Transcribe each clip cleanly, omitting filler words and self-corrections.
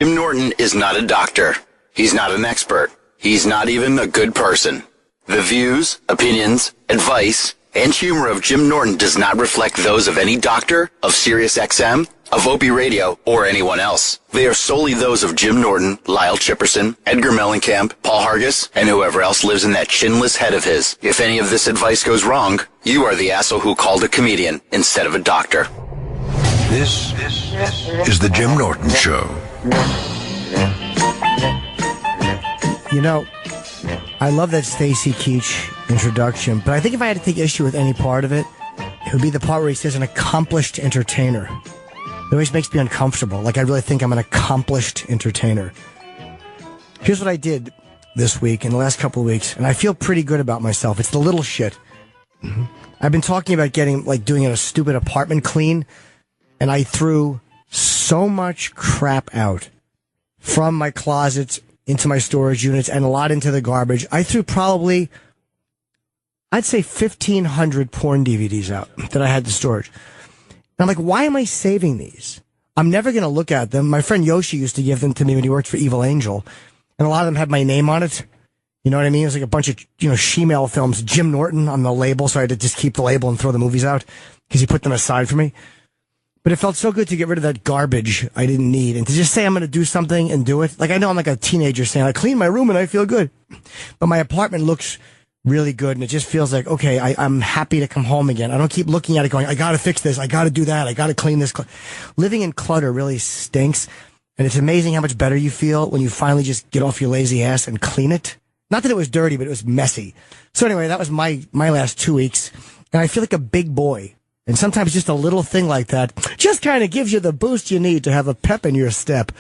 Jim Norton is not a doctor. He's not an expert. He's not even a good person. The views, opinions, advice, and humor of Jim Norton does not reflect those of any doctor, of SiriusXM, of Opie Radio, or anyone else. They are solely those of Jim Norton, Lyle Chipperson, Edgar Mellencamp, Paul Hargis, and whoever else lives in that chinless head of his. If any of this advice goes wrong, you are the asshole who called a comedian instead of a doctor. This is the Jim Norton Show. You know, I love that Stacy Keach introduction, but I think if I had to take issue with any part of it, it would be the part where he says an accomplished entertainer. It always makes me uncomfortable. Like, I really think I'm an accomplished entertainer. Here's what I did this week, in the last couple of weeks, and I feel pretty good about myself. It's the little shit. I've been talking about doing a stupid apartment clean, and I threw so much crap out from my closets into my storage units and a lot into the garbage. I threw probably, I'd say 1,500 porn DVDs out that I had in storage. And I'm like, why am I saving these? I'm never going to look at them. My friend Yoshi used to give them to me when he worked for Evil Angel. And a lot of them had my name on it. You know what I mean? It was like a bunch of, she-mail films, Jim Norton on the label. So I had to just keep the label and throw the movies out because he put them aside for me. But it felt so good to get rid of that garbage I didn't need and to just say I'm going to do something and do it. Like, I know I'm like a teenager saying, I clean my room and I feel good. But my apartment looks really good and it just feels like, okay, I'm happy to come home again. I don't keep looking at it going, I got to fix this. I got to do that. I got to clean this. Living in clutter really stinks. And it's amazing how much better you feel when you finally just get off your lazy ass and clean it. Not that it was dirty, but it was messy. So anyway, that was my last 2 weeks. And I feel like a big boy. And sometimes just a little thing like that just kind of gives you the boost you need to have a pep in your step.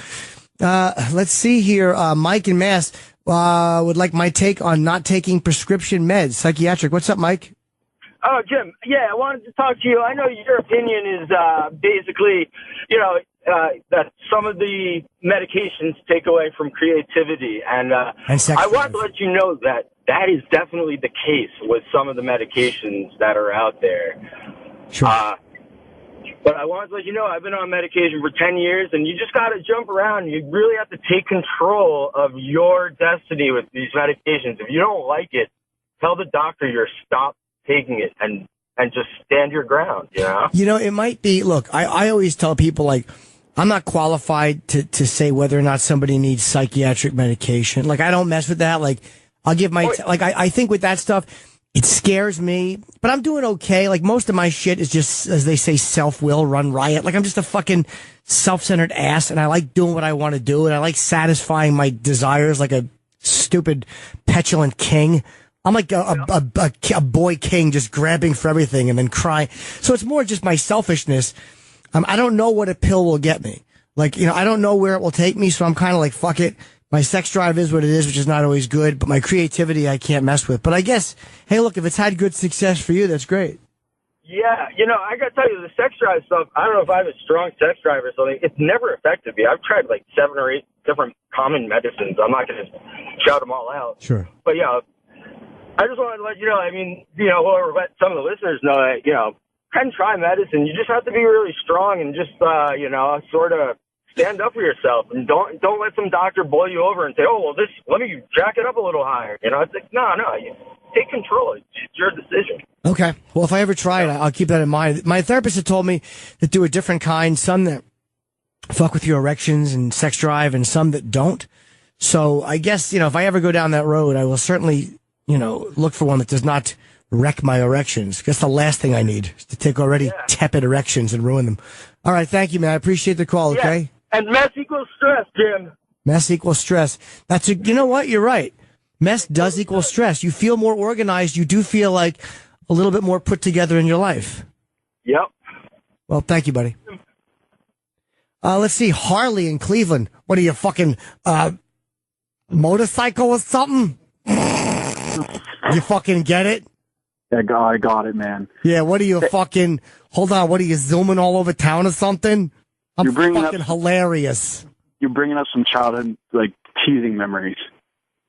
Let's see here. Mike in Mass would like my take on not taking prescription meds, psychiatric. What's up, Mike? Oh, Jim. Yeah, I wanted to talk to you. I know your opinion is basically, that some of the medications take away from creativity. And sex I want to let you know that is definitely the case with some of the medications that are out there. Sure. But I wanted to let you know I've been on medication for 10 years, and you just got to jump around. You really have to take control of your destiny with these medications. If you don't like it, tell the doctor you're stop taking it and just stand your ground, it might be, look, I always tell people, like, I'm not qualified to say whether or not somebody needs psychiatric medication. Like, I don't mess with that. Like, I'll give my, I think with that stuff, it scares me, but I'm doing okay. Like, most of my shit is just, as they say, self-will, run riot. Like, I'm just a fucking self-centered ass, and I like doing what I want to do, and I like satisfying my desires like a stupid, petulant king. I'm like a boy king just grabbing for everything and then crying. So it's more just my selfishness. I don't know what a pill will get me. Like, I don't know where it will take me, so I'm kind of like, fuck it. My sex drive is what it is, which is not always good, but my creativity I can't mess with. But I guess, hey, look, if it's had good success for you, that's great. Yeah, I got to tell you, the sex drive stuff, I don't know if I have a strong sex drive or something. It's never affected me. I've tried like 7 or 8 different common medicines. I'm not going to shout them all out. Sure. But, I just wanted to let you know, whoever let some of the listeners know that, can try medicine. You just have to be really strong and just, sort of stand up for yourself and don't let some doctor boil you over and say, oh, well, let me jack it up a little higher. It's like, no, you take control. It's your decision. Okay. Well, if I ever try it, I'll keep that in mind. My therapist had told me to do a different kind, some that fuck with your erections and sex drive and some that don't. So I guess, if I ever go down that road, I will certainly, look for one that does not wreck my erections. That's the last thing I need, is to take already tepid erections and ruin them. All right. Thank you, man. I appreciate the call. Okay. And mess equals stress, Jim. Mess equals stress. You know what? You're right. Mess does equal stress. You feel more organized. You do feel like a little bit more put together in your life. Yep. Well, thank you, buddy. Let's see. Harley in Cleveland. What are you, fucking motorcycle or something? You fucking get it? I got it, man. Yeah, what are you fucking... Hold on, what are you, zooming all over town or something? I'm fucking hilarious. You're bringing up some childhood, teasing memories.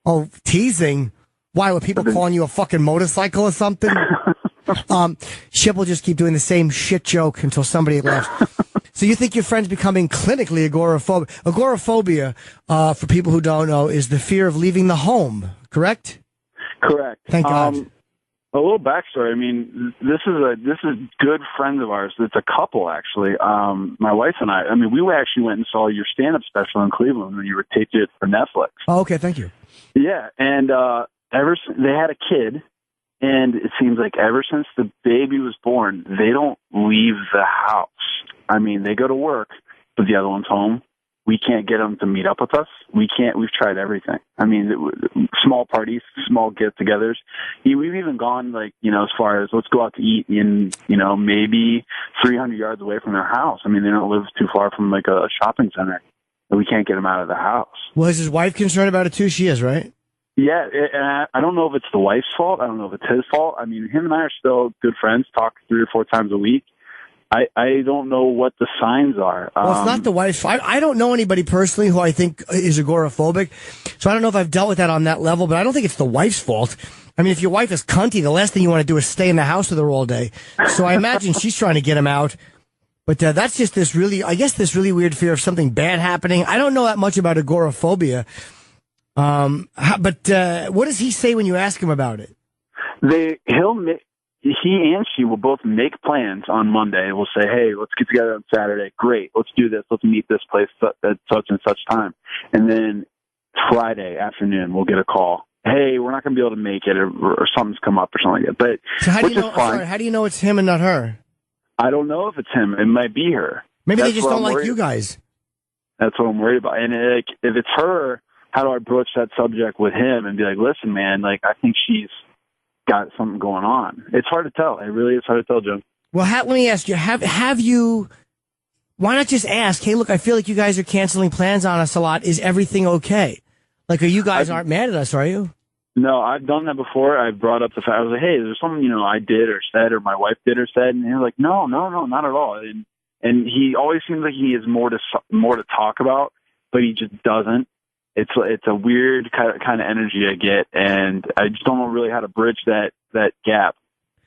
Oh, teasing? Why, were people calling you a fucking motorcycle or something? Ship will just keep doing the same shit joke until somebody laughs. So you think your friend's becoming clinically agoraphobic? Agoraphobia, for people who don't know, is the fear of leaving the home, correct? Correct. Thank God. A little backstory. I mean, this is good friends of ours. It's a couple, actually. My wife and I. I mean, we actually went and saw your stand-up special in Cleveland when you were taped it for Netflix. Oh, okay, thank you. Yeah, and they had a kid, and it seems like ever since the baby was born, they don't leave the house. I mean, they go to work, but the other one's home. We can't get them to meet up with us. We can't. We've tried everything. I mean, small parties, small get-togethers. We've even gone, like, as far as let's go out to eat in, maybe 300 yards away from their house. I mean, they don't live too far from, like, a shopping center. And we can't get them out of the house. Well, is his wife concerned about it too? She is, right? Yeah, and I don't know if it's the wife's fault. I don't know if it's his fault. I mean, him and I are still good friends, talk 3 or 4 times a week. I don't know what the signs are. Well, it's not the wife's fault. I don't know anybody personally who I think is agoraphobic, so I don't know if I've dealt with that on that level, but I don't think it's the wife's fault. I mean, if your wife is cunty, the last thing you want to do is stay in the house with her all day. So I imagine she's trying to get him out. But that's just this really weird fear of something bad happening. I don't know that much about agoraphobia. But what does he say when you ask him about it? He and she will both make plans on Monday. We'll say, hey, let's get together on Saturday. Great. Let's do this. Let's meet this place at such and such time. And then Friday afternoon, we'll get a call. Hey, we're not going to be able to make it, or something's come up or something like that. But so how do you know it's him and not her? I don't know if it's him. It might be her. Maybe they just don't like you guys. That's what I'm worried about. And if it's her, how do I broach that subject with him and be like, listen, man, like, I think she's got something going on. It's hard to tell. It really is hard to tell, Jim. Well, let me ask you, have you, why not just ask, hey, look, I feel like you guys are canceling plans on us a lot. Is everything okay? Like, you guys aren't mad at us, are you? No, I've done that before. I brought up the fact, I was like, hey, there's something, I did or said or my wife did or said. And they're like, no, not at all. And he always seems like he has more to talk about, but he just doesn't. It's a weird kind of energy I get, and I just don't know really how to bridge that gap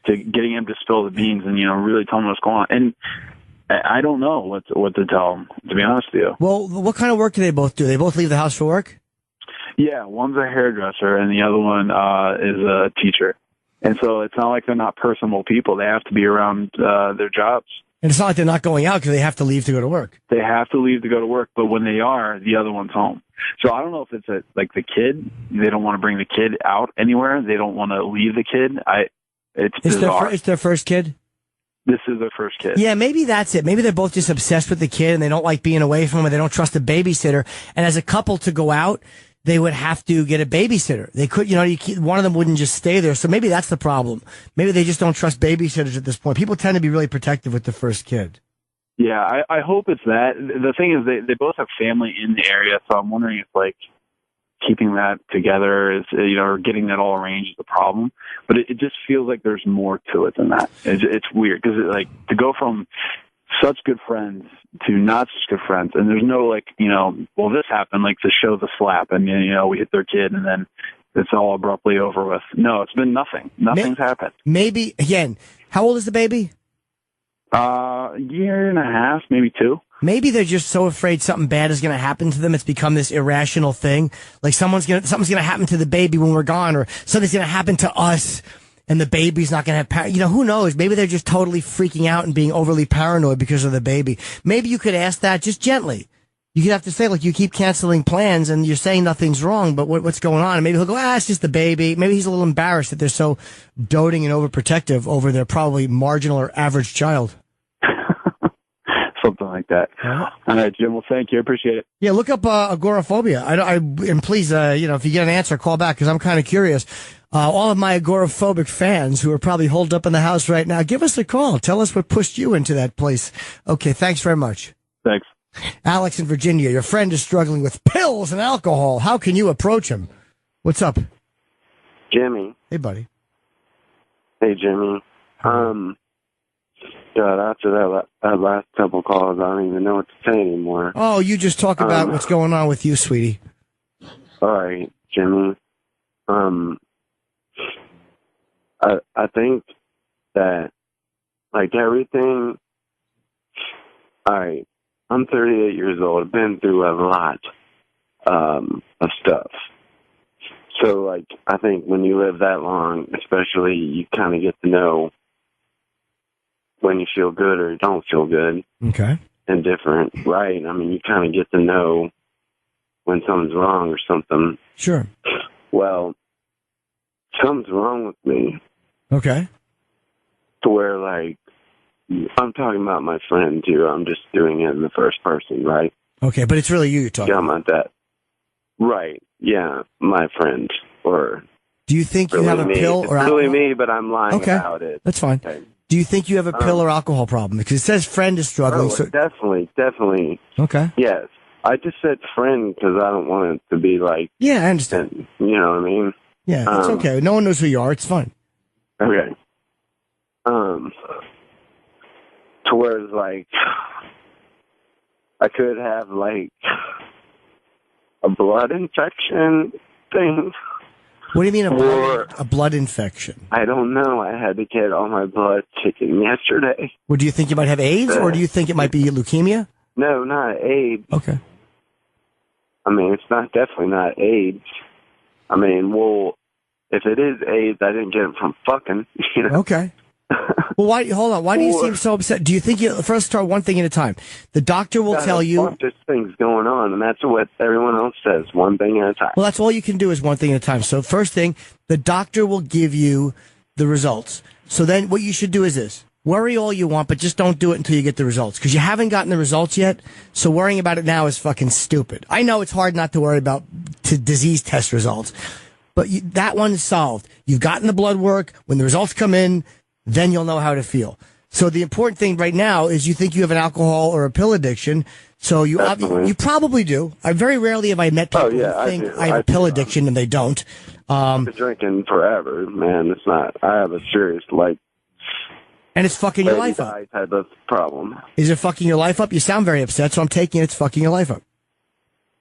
to getting him to spill the beans and really tell him what's going on. And I don't know what to tell him, to be honest with you. Well, what kind of work do they both do? They both leave the house for work? Yeah, one's a hairdresser and the other one is a teacher. And so it's not like they're not personable people. They have to be around their jobs. And it's not like they're not going out because they have to leave to go to work. They have to leave to go to work, but when they are, the other one's home. So I don't know if it's like the kid. They don't want to bring the kid out anywhere. They don't want to leave the kid. It's bizarre. It's their first kid? This is their first kid. Yeah, maybe that's it. Maybe they're both just obsessed with the kid and they don't like being away from him and they don't trust a babysitter. And as a couple to go out, they would have to get a babysitter. They could, one of them wouldn't just stay there. So maybe that's the problem. Maybe they just don't trust babysitters at this point. People tend to be really protective with the first kid. Yeah, I hope it's that. The thing is, they both have family in the area, so I'm wondering if, like, keeping that together is, or getting that all arranged is the problem. But it just feels like there's more to it than that. It's weird, because, to go from such good friends to not such good friends, and there's no, well, this happened, like, to show the slap, and, we hit their kid, and then it's all abruptly over with. No, it's been nothing. Nothing's happened. Maybe, again, how old is the baby? A year and a half, maybe 2. Maybe they're just so afraid something bad is going to happen to them. It's become this irrational thing. Like something's going to happen to the baby when we're gone, or something's going to happen to us and the baby's not going to have who knows? Maybe they're just totally freaking out and being overly paranoid because of the baby. Maybe you could ask that just gently. You could have to say, you keep canceling plans and you're saying nothing's wrong, but what's going on? And maybe he'll go, it's just the baby. Maybe he's a little embarrassed that they're so doting and overprotective over their probably marginal or average child. Something like that. Uh-huh. All right, Jim. Well, thank you. I appreciate it. Yeah, look up agoraphobia. And please, if you get an answer, call back because I'm kind of curious. All of my agoraphobic fans who are probably holed up in the house right now, give us a call. Tell us what pushed you into that place. Okay, thanks very much. Thanks. Alex in Virginia, your friend is struggling with pills and alcohol. How can you approach him? What's up? Jimmy. Hey, buddy. Hey, Jimmy. God, after that last couple calls, I don't even know what to say anymore. Oh, you just talk about what's going on with you, sweetie. All right, Jimmy. I think that, everything all right, I'm 38 years old. I've been through a lot of stuff. So, like, I think when you live that long, especially, you kind of get to know when you feel good or don't feel good. Okay. And different, right? I mean, you kind of get to know when something's wrong or something. Sure. Well, something's wrong with me. Okay. To where, like, I'm talking about my friend, too. I'm just doing it in the first person, right? Okay, but it's really you you're talking Yeah, about that. Right. Yeah, my friend. Or do you think really you have a me. pill It's or really alcohol? me, but I'm lying Okay. about it. That's fine. Okay. Do you think you have a pill or alcohol problem? Because it says friend is struggling. Oh, So definitely. okay. Yes. I just said friend because I don't want it to be like... Yeah, I understand. You know what I mean? Yeah, it's okay. No one knows who you are. It's fine. Okay. To where it's like... I could have, like, a blood infection thing. What do you mean a blood infection? I don't know. I had to get all my blood taken yesterday. Well, do you think you might have AIDS, or do you think it might be leukemia? No, not AIDS. Okay. I mean, it's definitely not AIDS. I mean, well, if it is AIDS, I didn't get it from fucking, you know? Okay. Well, hold on. Why do you seem so upset? Do you think first start one thing at a time? The doctor will tell you. There's things going on, and that's what everyone else says, one thing at a time. Well, that's all you can do is one thing at a time. So first thing, the doctor will give you the results. So then what you should do is this. Worry all you want, but just don't do it until you get the results. Because you haven't gotten the results yet, so worrying about it now is fucking stupid. I know it's hard not to worry about disease test results, but that one's solved. You've gotten the blood work. When the results come in, then you'll know how to feel. So the important thing right now is you think you have an alcohol or a pill addiction. So you probably do. I very rarely have I met people who think I have a pill addiction and they don't. I've been drinking forever, man. It's not. I have a serious, like, and it's fucking your life up. Type of problem. Is it fucking your life up? You sound very upset, so I'm taking it's fucking your life up.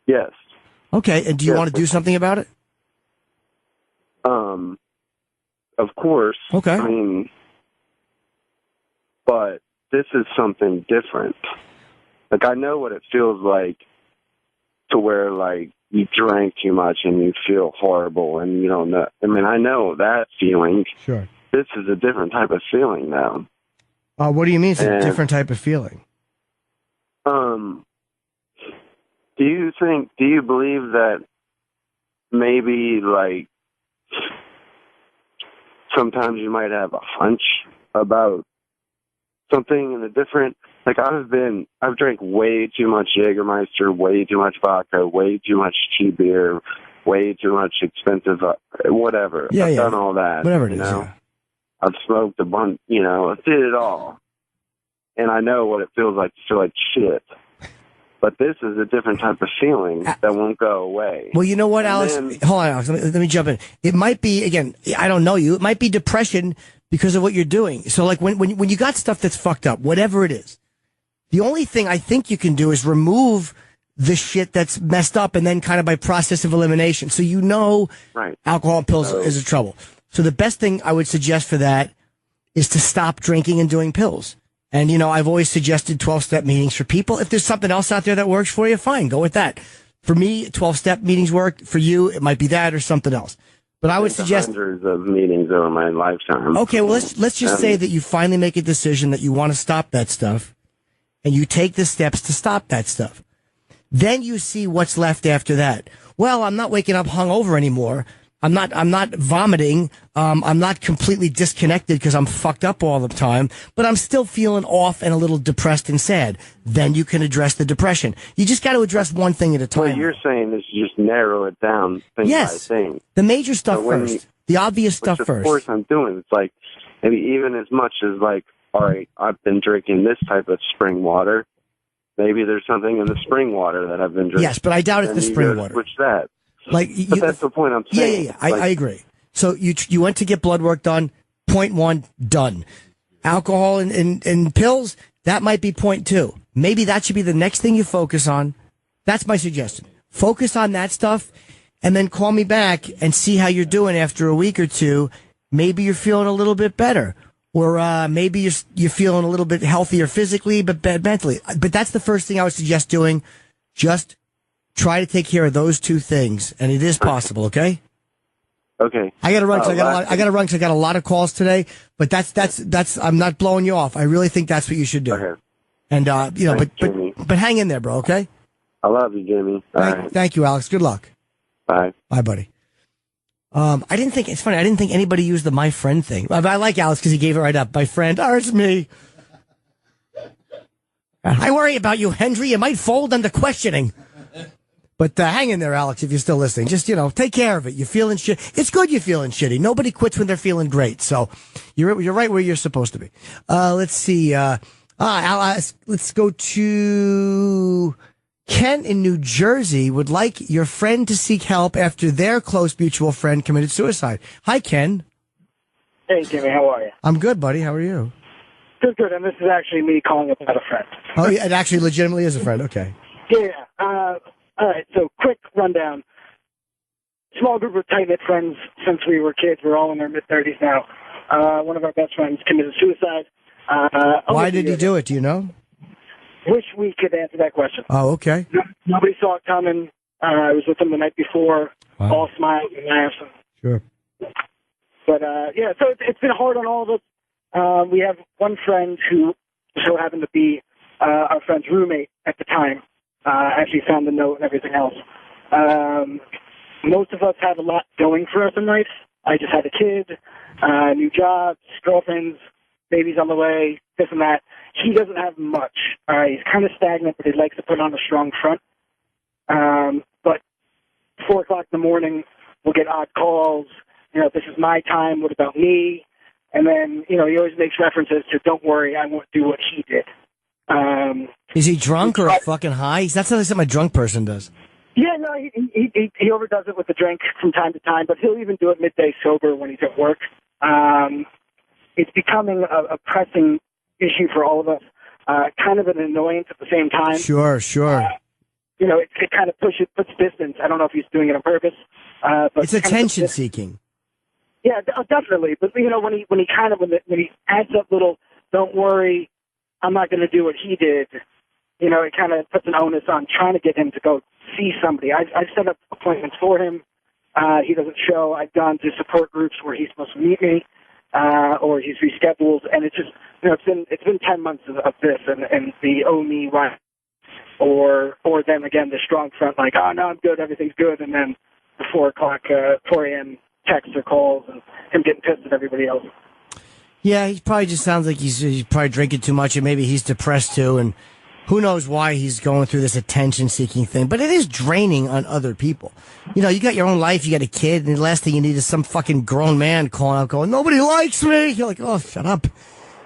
Yes. Okay, and do you want to do something about it? Of course. Okay. I mean, but this is something different. Like, I know what it feels like to where, like, you drank too much and you feel horrible and you don't know. I mean, I know that feeling. Sure. This is a different type of feeling now. What do you mean it's a different type of feeling? Do you believe that maybe, like, sometimes you might have a hunch about something in a different, like, I've drank way too much Jägermeister, way too much vodka, way too much cheap beer, way too much expensive, whatever. I've done all that. Whatever it is, know? I've smoked a bunch, I did it all. And I know what it feels like to feel like shit. But this is a different type of feeling that won't go away. Well, you know what, Alex? Hold on, Alex. Let me jump in. It might be, again, I don't know you. It might be depression because of what you're doing. So, like, when you got stuff that's fucked up, whatever it is, the only thing I think you can do is remove the shit that's messed up and then kind of by process of elimination. So right. Alcohol and pills is a trouble. So the best thing I would suggest for that is to stop drinking and doing pills. And, I've always suggested 12-step meetings for people. If there's something else out there that works for you, fine, go with that. For me, 12-step meetings work. For you, it might be that or something else. But I would suggest hundreds of meetings over my lifetime. Okay, well, let's just say that you finally make a decision that you want to stop that stuff, and you take the steps to stop that stuff. Then you see what's left after that. Well, I'm not waking up hungover anymore. I'm not vomiting. I'm not completely disconnected because I'm fucked up all the time, but I'm still feeling off and a little depressed and sad. Then you can address the depression. You just got to address one thing at a time. What you're saying is just narrow it down thing by thing. The major stuff first. The obvious stuff first. Of course I'm doing. It's like, maybe even as much as like, all right, I've been drinking this type of spring water. Maybe there's something in the spring water that I've been drinking. Yes, but I doubt it's the spring water. Switch that. But that's the point I'm saying. Yeah. I agree. So you went to get blood work done. Point 1, done. Alcohol and pills, that might be point 2. Maybe that should be the next thing you focus on. That's my suggestion. Focus on that stuff, and then call me back and see how you're doing after a week or two. Maybe you're feeling a little bit better. or maybe you're feeling a little bit healthier physically, but bad mentally. But that's the first thing I would suggest doing. Just try to take care of those two things, and it is possible. Okay. Okay. I got to run. 'Cause I got to run because I got a lot of calls today. But that's. I'm not blowing you off. I really think that's what you should do. Okay. And Thanks, Jimmy. but hang in there, bro. Okay. I love you, Jimmy. All right. Thank you, Alex. Good luck. Bye. Bye, buddy. I didn't think it's funny. I didn't think anybody used the my friend thing. I like Alex because he gave it right up. My friend, it's me. I worry about you, Henry. You might fold under questioning. But hang in there, Alex, if you're still listening. Just, take care of it. You're feeling shit. It's good you're feeling shitty. Nobody quits when they're feeling great. So you're right where you're supposed to be. Let's see. Let's go to Ken in New Jersey would like your friend to seek help after their close mutual friend committed suicide. Hi, Ken. Hey, Jimmy, how are you? I'm good, buddy. How are you? Good. And this is actually me calling about a friend. Oh, yeah, it actually legitimately is a friend. Okay. Yeah. All right, so quick rundown. Small group of tight-knit friends since we were kids. We're all in our mid-30s now. One of our best friends committed suicide. Why did he do it? Do you know? Wish we could answer that question. Oh, okay. Nobody saw it coming. I was with him the night before, all smiles and laughs. Sure. But, so it's been hard on all of us. We have one friend who so happened to be our friend's roommate at the time. Actually found the note and everything else. Most of us have a lot going for us in life. I just had a kid, new job, girlfriends, babies on the way, this and that. He doesn't have much. He's kind of stagnant, but he likes to put on a strong front. But 4 o'clock in the morning, we'll get odd calls. This is my time. What about me? And then, he always makes references to, don't worry, I won't do what he did. Is he drunk or fucking high? That's not something a drunk person does. Yeah, no, he overdoes it with the drink from time to time, but he'll even do it midday sober when he's at work. It's becoming a pressing issue for all of us, kind of an annoyance at the same time. Sure. It kind of puts distance. I don't know if he's doing it on purpose. But it's attention seeking. Yeah, definitely. But when he adds up little, don't worry, I'm not going to do what he did. It kind of puts an onus on trying to get him to go see somebody. I've set up appointments for him. He doesn't show. I've gone to support groups where he's supposed to meet me, or he's rescheduled, and it's just it's been 10 months of this and the oh me why, or then again the strong front like, oh no, I'm good, everything's good, and then the 4 a.m. texts or calls and him getting pissed at everybody else. Yeah, he probably just sounds like he's probably drinking too much, and maybe he's depressed too, and who knows why he's going through this attention-seeking thing. But it is draining on other people. You got your own life, you got a kid, and the last thing you need is some fucking grown man calling out, going, nobody likes me. You're like, oh, shut up.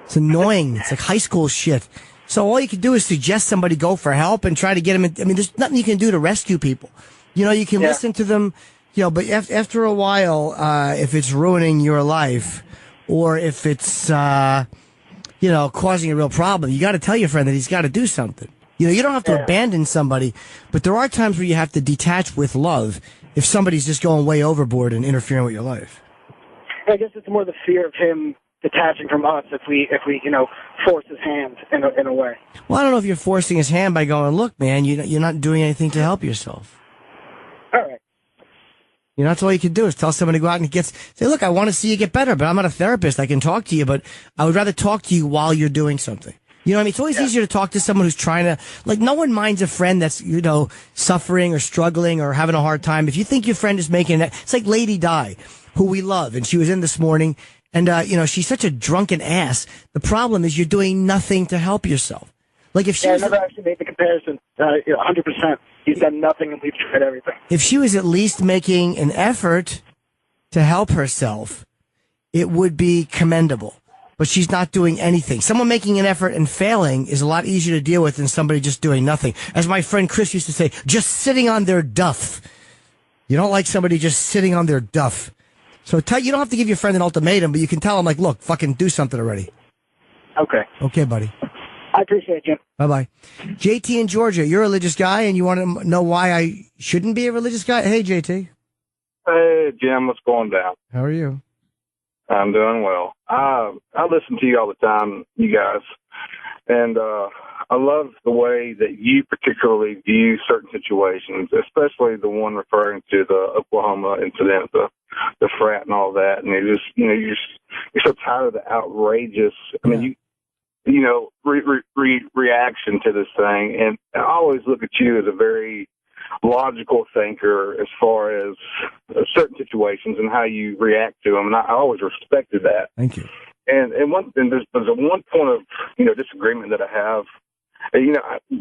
It's annoying. It's like high school shit. So all you can do is suggest somebody go for help and try to get them. There's nothing you can do to rescue people. You can listen to them, but after a while, if it's ruining your life, or if it's, causing a real problem, you got to tell your friend that he's got to do something. You don't have to abandon somebody, but there are times where you have to detach with love if somebody's just going way overboard and interfering with your life. I guess it's more the fear of him detaching from us if we force his hand in a way. Well, I don't know if you're forcing his hand by going, look, man, you're not doing anything to help yourself. All right. That's all you can do is tell somebody to go out and say, look, I want to see you get better, but I'm not a therapist. I can talk to you, but I would rather talk to you while you're doing something. You know what I mean? It's always easier to talk to someone who's trying to, no one minds a friend that's, suffering or struggling or having a hard time. If you think your friend is making it, it's like Lady Di, who we love, and she was in this morning, and, she's such a drunken ass. The problem is you're doing nothing to help yourself. Like if she I never actually made the comparison, 100%. He's done nothing and we've tried everything. If she was at least making an effort to help herself, it would be commendable. But she's not doing anything. Someone making an effort and failing is a lot easier to deal with than somebody just doing nothing. As my friend Chris used to say, just sitting on their duff. You don't like somebody just sitting on their duff. So you don't have to give your friend an ultimatum, but you can tell him, look, fucking do something already. Okay. Okay, buddy. I appreciate it, Jim. Bye-bye. JT in Georgia, you're a religious guy, and you want to know why I shouldn't be a religious guy? Hey, JT. Hey, Jim, what's going down? How are you? I'm doing well. I listen to you all the time, you guys, and I love the way that you particularly view certain situations, especially the one referring to the Oklahoma incident, the frat and all that. And you're so tired of the outrageous. I mean, reaction to this thing, and I always look at you as a very logical thinker as far as certain situations and how you react to them, and I always respected that. Thank you. And there's a one point of disagreement that I have.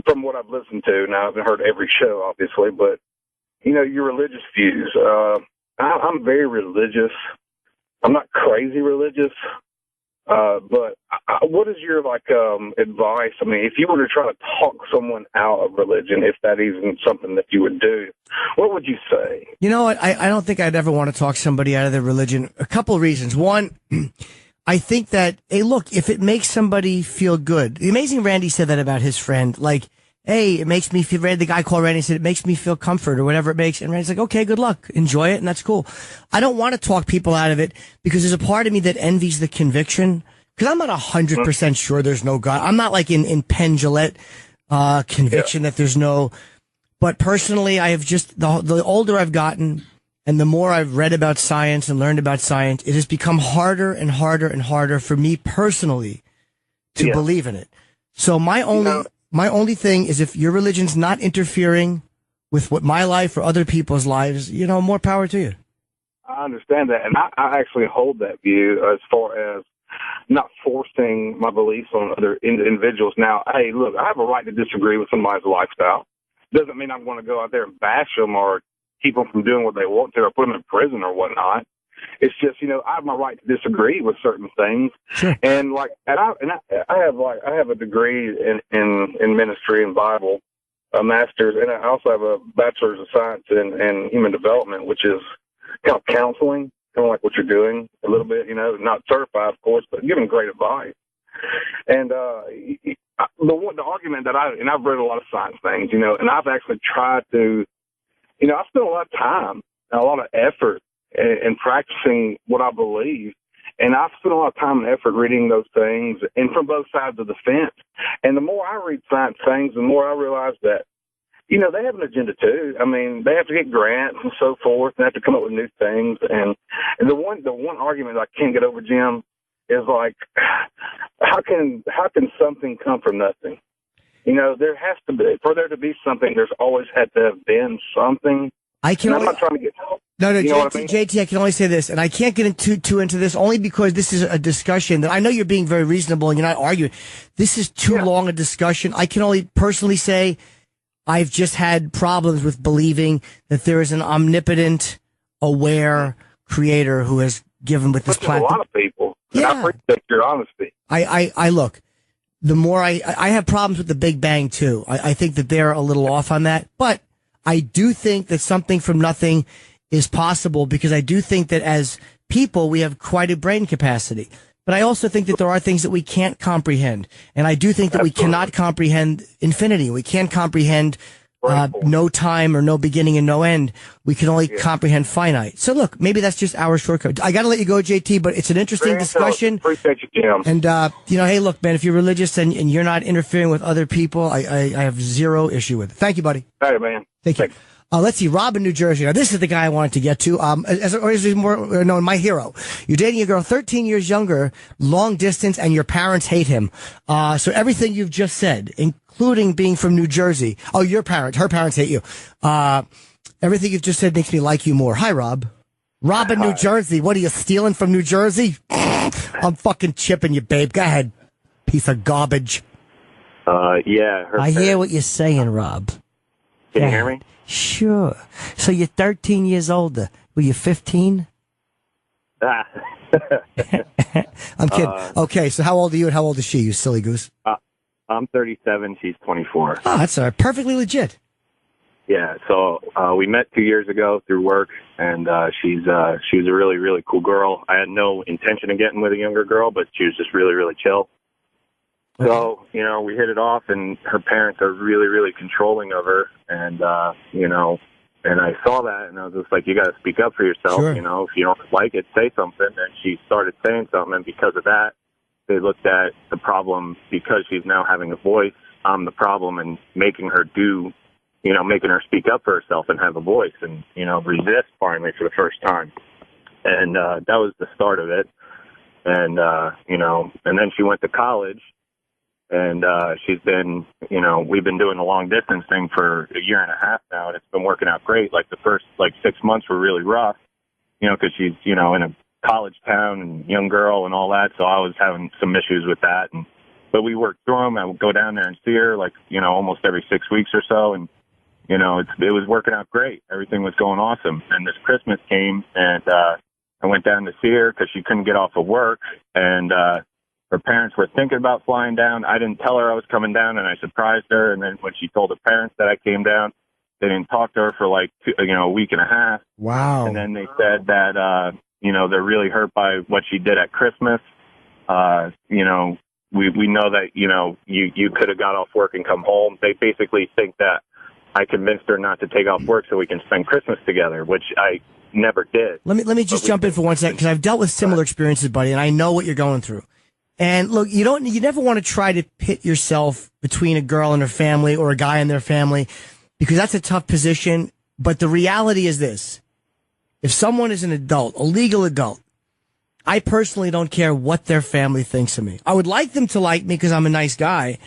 From what I've listened to, now I haven't heard every show, obviously, but your religious views. I'm very religious. I'm not crazy religious. But what is your advice? I mean, if you were to try to talk someone out of religion, if that isn't something that you would do, what would you say? You know what? I don't think I'd ever want to talk somebody out of their religion. A couple of reasons. One, I think that, hey, look, if it makes somebody feel good, the amazing Randy said that about his friend, hey, it makes me feel, the guy called Randy and said, it makes me feel comfort or whatever it makes. And Randy's like, okay, good luck. Enjoy it. And that's cool. I don't want to talk people out of it because there's a part of me that envies the conviction, because I'm not 100% sure there's no God. I'm not like in Penn Jillette, conviction that there's no, but personally, I have just, the older I've gotten and the more I've read about science and learned about science, it has become harder and harder and harder for me personally to believe in it. So my only thing is, if your religion's not interfering with what my life or other people's lives, more power to you. I understand that, and I actually hold that view as far as not forcing my beliefs on other individuals. Now, hey, look, I have a right to disagree with somebody's lifestyle. Doesn't mean I'm going to go out there and bash them or keep them from doing what they want to or put them in prison or whatnot. It's just, I have my right to disagree with certain things. Sure. And I have a degree in ministry and Bible, a master's, and I also have a bachelor's of science in human development, which is kind of counseling, kind of like what you're doing a little bit, not certified, of course, but giving great advice. And the argument that I've read a lot of science things, and I've actually tried to, I spent a lot of time and a lot of effort in practicing what I believe. And I've spent a lot of time and effort reading those things, and from both sides of the fence. And the more I read science things, the more I realize that, they have an agenda too. I mean, they have to get grants and so forth, and they have to come up with new things. And the one argument I can't get over, Jim, is how can something come from nothing? There has to be, for there to be something, there's always had to have been something. I'm not trying to get... No, JT, JT, I can only say this, and I can't get too into this only because this is a discussion that I know you're being very reasonable and you're not arguing. This is too long a discussion. I can only personally say I've just had problems with believing that there is an omnipotent, aware creator who has given with this planet. A lot of people. Yeah. I appreciate your honesty. I look, the more I have problems with the Big Bang too. I think that they're a little off on that, but I do think that something from nothing is possible, because I do think that as people, we have quite a brain capacity. But I also think that there are things that we can't comprehend. And I do think that we cannot comprehend infinity. We can't comprehend no time or no beginning and no end. We can only comprehend finite. So look, maybe that's just our shortcut. I got to let you go, JT, but it's an interesting discussion. Appreciate you, Jim. And, hey, look, man, if you're religious and you're not interfering with other people, I have zero issue with it. Thank you, buddy. All right, man. Thank you. Let's see, Rob in New Jersey. Now, this is the guy I wanted to get to. My hero. You're dating a girl 13 years younger, long distance, and your parents hate him. So everything you've just said, including being from New Jersey. Oh, her parents hate you. Everything you've just said makes me like you more. Hi, Rob. Rob in New Jersey. What are you stealing from New Jersey? I'm fucking chipping you, babe. Go ahead. Piece of garbage. I hear what you're saying, Rob. Can you hear me? Sure. So you're 13 years older. Were you 15? I'm kidding. Okay, so how old are you and how old is she, you silly goose? I'm 37. She's 24. Oh, that's perfectly legit. Yeah, so we met 2 years ago through work, and she was a really, really cool girl. I had no intention of getting with a younger girl, but she was just really, really chill. Okay. So, we hit it off, and her parents are really, really controlling of her. And, And I saw that, and I was just like, you got to speak up for yourself. Sure. You know, if you don't like it, say something. And she started saying something, and because of that, they looked at the problem because she's now having a voice. I'm the problem, and making her making her speak up for herself and have a voice and, resist finally for the first time. And that was the start of it. And, and then she went to college. And she's been, we've been doing the long distance thing for a year and a half now, and it's been working out great. Like the first 6 months were really rough, because she's, in a college town and young girl and all that. So I was having some issues with that. But we worked through them. I would go down there and see her almost every 6 weeks or so. And, it was working out great. Everything was going awesome. And this Christmas came, and I went down to see her because she couldn't get off of work. And, her parents were thinking about flying down. I didn't tell her I was coming down, and I surprised her. And then when she told her parents that I came down, they didn't talk to her for a week and a half. Wow. And then they said that, they're really hurt by what she did at Christmas. We know that, you could have got off work and come home. They basically think that I convinced her not to take off work so we can spend Christmas together, which I never did. Let me just jump in for 1 second, because I've dealt with similar experiences, buddy, and I know what you're going through. And look, you never want to try to pit yourself between a girl and her family or a guy and their family, because that's a tough position. But the reality is this: if someone is an adult, a legal adult, I personally don't care what their family thinks of me. I would like them to like me because I'm a nice guy,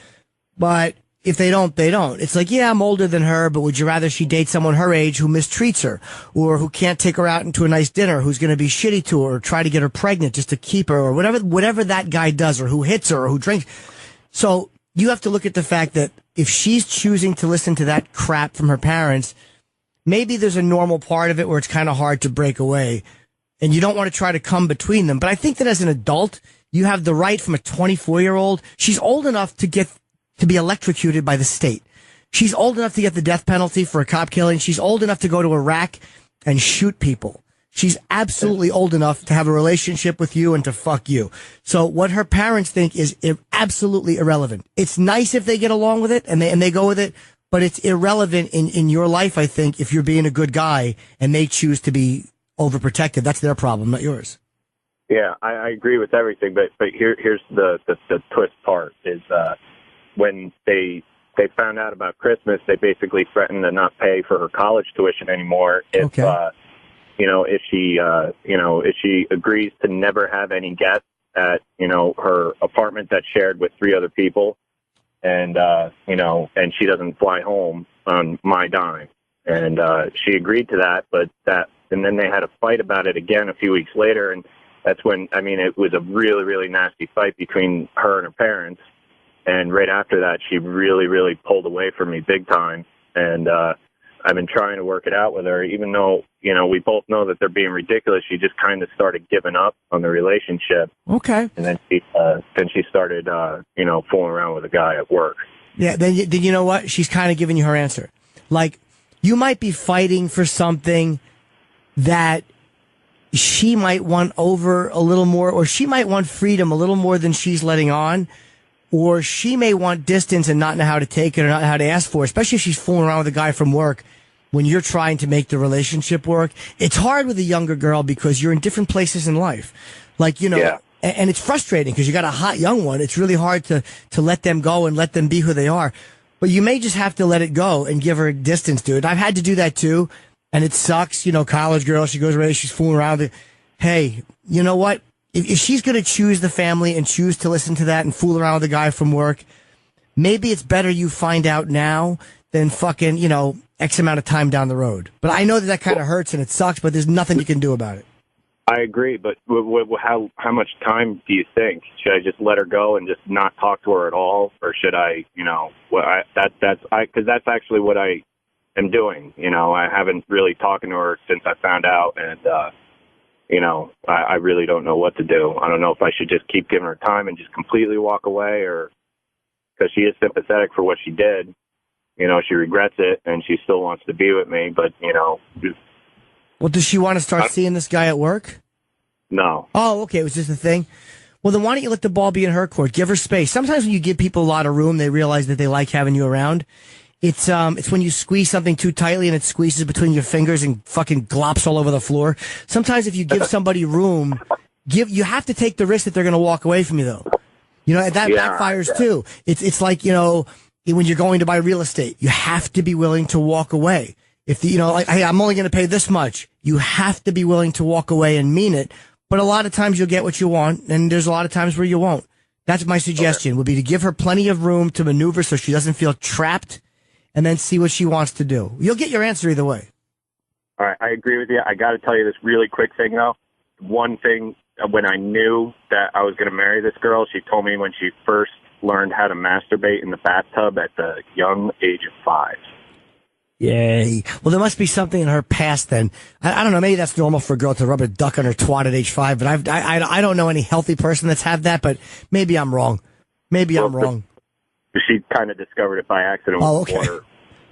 but if they don't, they don't. It's like, yeah, I'm older than her, but would you rather she date someone her age who mistreats her, or who can't take her out into a nice dinner, who's going to be shitty to her, or try to get her pregnant just to keep her, or whatever that guy does, or who hits her, or who drinks. So you have to look at the fact that if she's choosing to listen to that crap from her parents, maybe there's a normal part of it where it's kind of hard to break away, and you don't want to try to come between them. But I think that as an adult, you have the right from a 24-year-old. She's old enough to be electrocuted by the state. She's old enough to get the death penalty for a cop killing. She's old enough to go to Iraq and shoot people. She's absolutely old enough to have a relationship with you and to fuck you. So what her parents think is absolutely irrelevant. It's nice if they get along with it and they go with it, but it's irrelevant in your life, I think, if you're being a good guy and they choose to be overprotected. That's their problem, not yours. Yeah, I agree with everything, but here's the twist part is, when they found out about Christmas, they basically threatened to not pay for her college tuition anymore if she agrees to never have any guests at her apartment that's shared with 3 other people, and she doesn't fly home on my dime. And she agreed to that, and then they had a fight about it again a few weeks later, and that's when it was a really, really nasty fight between her and her parents. And right after that, she really, really pulled away from me big time. And I've been trying to work it out with her, even though, we both know that they're being ridiculous. She just kind of started giving up on the relationship. Okay. And then she started, fooling around with a guy at work. Yeah, then you know what? She's kind of giving you her answer. Like, you might be fighting for something that she might want over a little more, or she might want freedom a little more than she's letting on. Or she may want distance and not know how to take it or not know how to ask for it, especially if she's fooling around with a guy from work when you're trying to make the relationship work. It's hard with a younger girl because you're in different places in life. And it's frustrating because you got a hot young one. It's really hard to let them go and let them be who they are. But you may just have to let it go and give her distance, dude. I've had to do that too. And it sucks. College girl, she goes away, she's fooling around with it. Hey, you know what? If she's going to choose the family and choose to listen to that and fool around with a guy from work, maybe it's better you find out now than fucking, X amount of time down the road. But I know that kind of hurts and it sucks, but there's nothing you can do about it. I agree, but how much time do you think? Should I just let her go and just not talk to her at all? Or should I, because that's actually what I am doing. I haven't really talked to her since I found out, and, I really don't know what to do. I don't know if I should just keep giving her time and just completely walk away, or because she is sympathetic for what she did. She regrets it and she still wants to be with me, but, Well, does she want to start seeing this guy at work? No. Oh, okay. It was just a thing. Well, then why don't you let the ball be in her court? Give her space. Sometimes when you give people a lot of room, they realize that they like having you around. It's when you squeeze something too tightly and it squeezes between your fingers and fucking glops all over the floor. Sometimes if you give somebody room, you have to take the risk that they're going to walk away from you, though. You know, that backfires too. It's like, you know, when you're going to buy real estate, you have to be willing to walk away. If you know, like, hey, I'm only going to pay this much, you have to be willing to walk away and mean it. But a lot of times you'll get what you want, and there's a lot of times where you won't. That's my suggestion, would be to give her plenty of room to maneuver so she doesn't feel trapped, and then see what she wants to do. You'll get your answer either way. All right, I agree with you. I got to tell you this really quick thing, though. One thing, when I knew that I was going to marry this girl, she told me when she first learned how to masturbate in the bathtub at the young age of 5. Yay. Well, there must be something in her past then. I don't know, maybe that's normal for a girl to rub a duck on her twat at age 5, but I don't know any healthy person that's had that, but maybe I'm wrong. I'm wrong. She kind of discovered it by accident with water.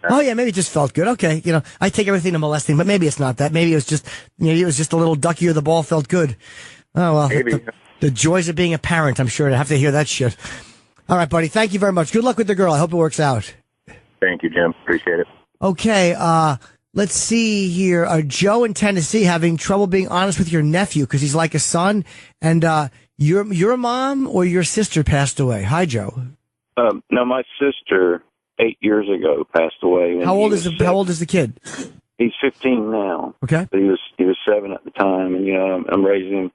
Oh, yeah, maybe it just felt good. Okay, you know, I take everything to molesting, but maybe it's not that. Maybe it was just, a little ducky or the ball felt good. Oh, well, the joys of being a parent, I'm sure to have to hear that shit. All right, buddy, thank you very much. Good luck with the girl. I hope it works out. Thank you, Jim. Appreciate it. Okay, let's see here. Joe in Tennessee having trouble being honest with your nephew because he's like a son. And your mom or your sister passed away. Hi, Joe. No, my sister 8 years ago passed away. How old is the kid? He's 15 now. Okay. But he was 7 at the time, and I'm raising him,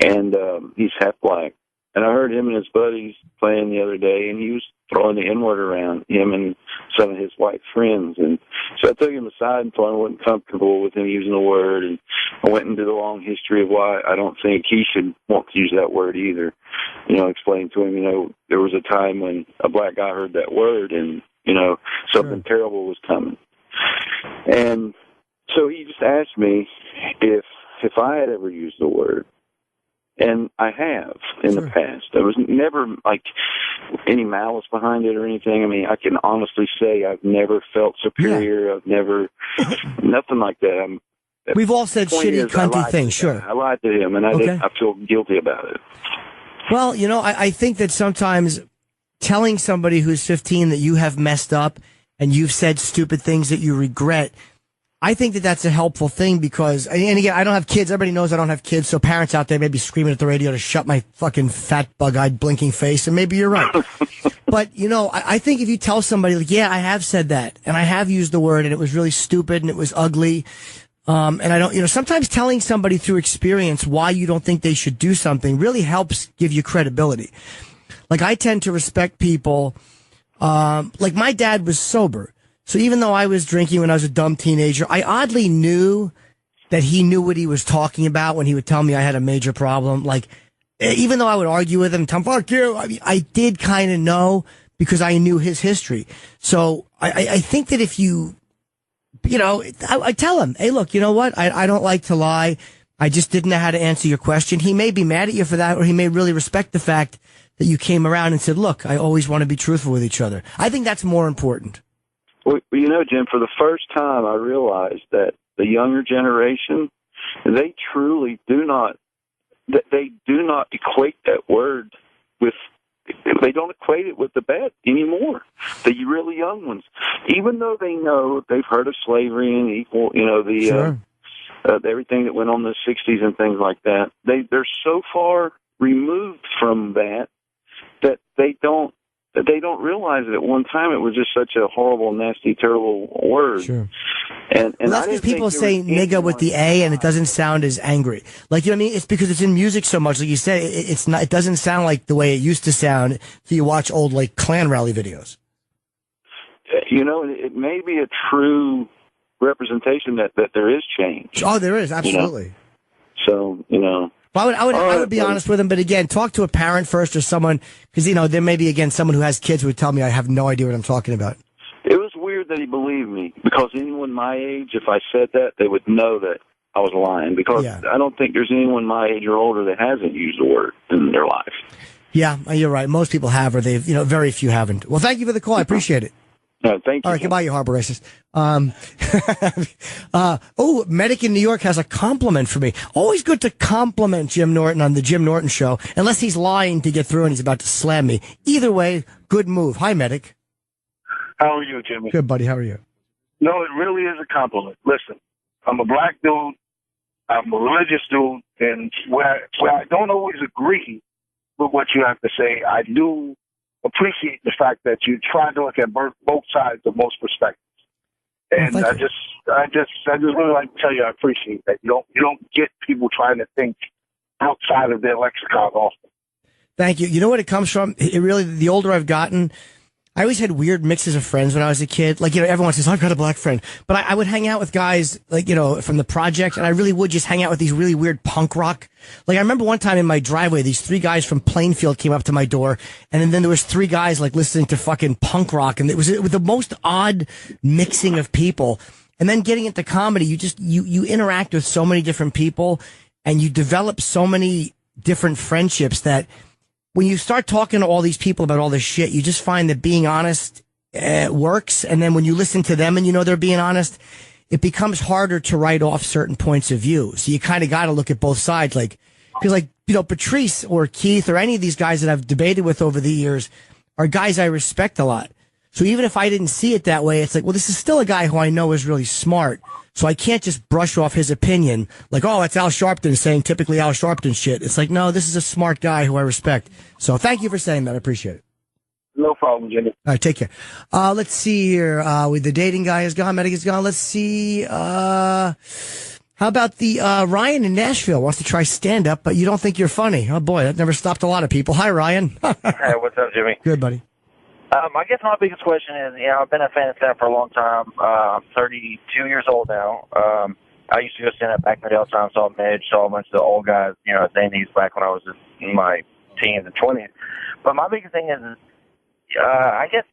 and he's half black. And I heard him and his buddies playing the other day, and he was throwing the N-word around, him and some of his white friends. And so I took him aside and told him I wasn't comfortable with him using the word. And I went into the long history of why I don't think he should want to use that word either. Explained to him, there was a time when a black guy heard that word and, something terrible was coming. And so he just asked me if I had ever used the word. And I have in the past. There was never like any malice behind it or anything. I mean, I can honestly say I've never felt superior. Yeah. I've never, nothing like that. We've all said shitty, cunty things, sure. I lied to him, and I feel guilty about it. Well, I think that sometimes telling somebody who's 15 that you have messed up and you've said stupid things that you regret, I think that that's a helpful thing because, and again, I don't have kids. Everybody knows I don't have kids, so parents out there may be screaming at the radio to shut my fucking fat, bug-eyed, blinking face, and maybe you're right. But, I think if you tell somebody, like, yeah, I have said that, and I have used the word, and it was really stupid, and it was ugly, and I don't, sometimes telling somebody through experience why you don't think they should do something really helps give you credibility. Like, I tend to respect people, like my dad was sober. So even though I was drinking when I was a dumb teenager, I oddly knew that he knew what he was talking about when he would tell me I had a major problem. Like, even though I would argue with him, Tom, fuck you, I did kind of know because I knew his history. So I think that if I tell him, hey, look, you know what? I don't like to lie. I just didn't know how to answer your question. He may be mad at you for that, or he may really respect the fact that you came around and said, look, I always want to be truthful with each other. I think that's more important. Well, Jim, for the first time, I realized that the younger generation, they truly do not equate that word with, they don't equate it with the bad anymore. The really young ones, even though they know they've heard of slavery and equal, everything that went on in the 60s and things like that, they're so far removed from that they don't realize that at one time it was just such a horrible, nasty, terrible word. Sure. And that's because people say nigga with the A and it doesn't sound as angry. Like, what I mean? It's because it's in music so much. Like you said, it's not, it doesn't sound like the way it used to sound if you watch old, like, Klan rally videos. It may be a true representation that there is change. Oh, there is. Absolutely. So, Well, I would be honest with him, but again, talk to a parent first or someone, because, there may be, again, someone who has kids who would tell me I have no idea what I'm talking about. It was weird that he believed me, because anyone my age, if I said that, they would know that I was lying, because I don't think there's anyone my age or older that hasn't used the word in their life. Yeah, you're right. Most people have, or they've, very few haven't. Well, thank you for the call. I appreciate it. No, thank you. All right, goodbye, you harbor racist. Medic in New York has a compliment for me. Always good to compliment Jim Norton on the Jim Norton Show, unless he's lying to get through and he's about to slam me. Either way, good move. Hi, Medic. How are you, Jimmy? Good, buddy. How are you? No, it really is a compliment. Listen, I'm a black dude. I'm a religious dude. And where I don't always agree with what you have to say, I do appreciate the fact that you try to look at both sides of most perspectives. And I just really like to tell you I appreciate that. You don't get people trying to think outside of their lexicon often. Thank you. You know what it comes from? It really, the older I've gotten, I always had weird mixes of friends when I was a kid. Like, everyone says, I've got a black friend. But I would hang out with guys, like, from the project, and I really would just hang out with these really weird punk rock. Like, I remember one time in my driveway, these 3 guys from Plainfield came up to my door, and then there was 3 guys, like, listening to fucking punk rock, and it was the most odd mixing of people. And then getting into comedy, you interact with so many different people, and you develop so many different friendships that when you start talking to all these people about all this shit, you just find that being honest works. And then when you listen to them and they're being honest, it becomes harder to write off certain points of view. So you kind of got to look at both sides. Because Patrice or Keith or any of these guys that I've debated with over the years are guys I respect a lot. So even if I didn't see it that way, it's like, well, this is still a guy who I know is really smart. So I can't just brush off his opinion like, oh, it's Al Sharpton saying typically Al Sharpton shit. It's like, no, this is a smart guy who I respect. So thank you for saying that. I appreciate it. No problem, Jimmy. All right, take care. Let's see here. With the dating guy is gone, medic is gone. Let's see. How about the Ryan in Nashville wants to try stand up, but you don't think you're funny? Oh boy, that never stopped a lot of people. Hi, Ryan. Hey, what's up, Jimmy? Good, buddy. I guess my biggest question is, I've been a fan of stand-up for a long time. I'm 32 years old now. I used to go stand-up back in the day all the time, saw Midge, saw a bunch of the old guys, Zanies back when I was in my teens and 20s. But my biggest thing is I guess,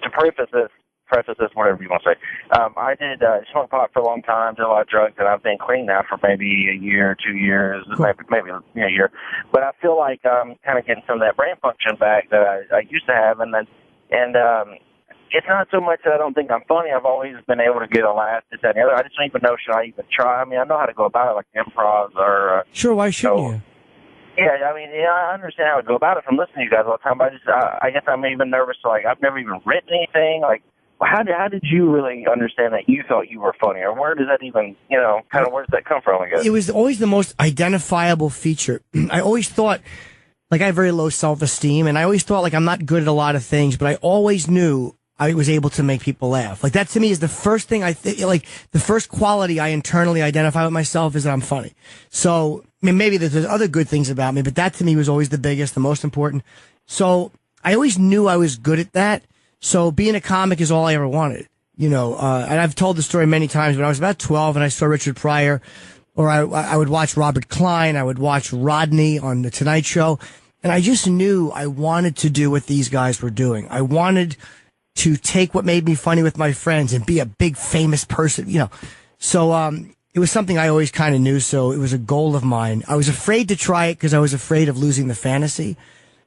to preface this, whatever you want to say, I did smoke pot for a long time, did a lot of drugs, and I've been clean now for maybe a year, 2 years, maybe a year. But I feel like I'm kind of getting some of that brain function back that I used to have, and it's not so much that I don't think I'm funny. I've always been able to get a laugh, this, that, and the other. I just don't even know, should I even try? I mean, I know how to go about it, like improv or... Sure, why shouldn't you? Yeah, I mean, I understand how to go about it from listening to you guys all the time, but I guess I'm even nervous. Like, I've never even written anything. Like, how did you really understand that you thought you were funny? Or where does that even, kind of where does that come from, I guess? It was always the most identifiable feature. I always thought, like, I have very low self-esteem, and I always thought, like, I'm not good at a lot of things, but I always knew I was able to make people laugh. Like, that to me is the first thing the first quality I internally identify with myself is that I'm funny. So, I mean, maybe there's other good things about me, but that to me was always the biggest, the most important. So, I always knew I was good at that. So being a comic is all I ever wanted, and I've told the story many times. When I was about 12 and I saw Richard Pryor, or I would watch Robert Klein, I would watch Rodney on The Tonight Show, and I just knew I wanted to do what these guys were doing. I wanted to take what made me funny with my friends and be a big famous person, So, it was something I always kind of knew, so it was a goal of mine. I was afraid to try it because I was afraid of losing the fantasy.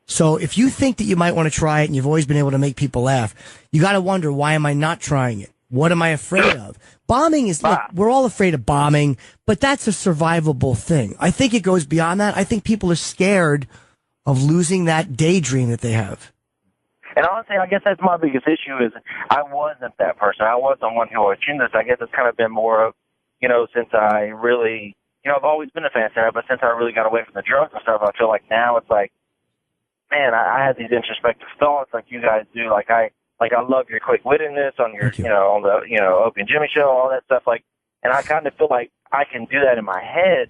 So if you think that you might want to try it and you've always been able to make people laugh, you got to wonder, why am I not trying it? What am I afraid of? Bombing is, look, we're all afraid of bombing, but that's a survivable thing. I think it goes beyond that. I think people are scared of losing that daydream that they have. And honestly, I guess that's my biggest issue is I wasn't that person. I was the one who always tuned this. I guess it's kind of been more of, since I really, I've always been a fan of stand-up, but since I really got away from the drugs and stuff, I feel like now it's like, man, I had these introspective thoughts like you guys do. Like I love your quick-wittedness on your, on the, Opie and Jimmy show, all that stuff. Like, and I kind of feel like I can do that in my head,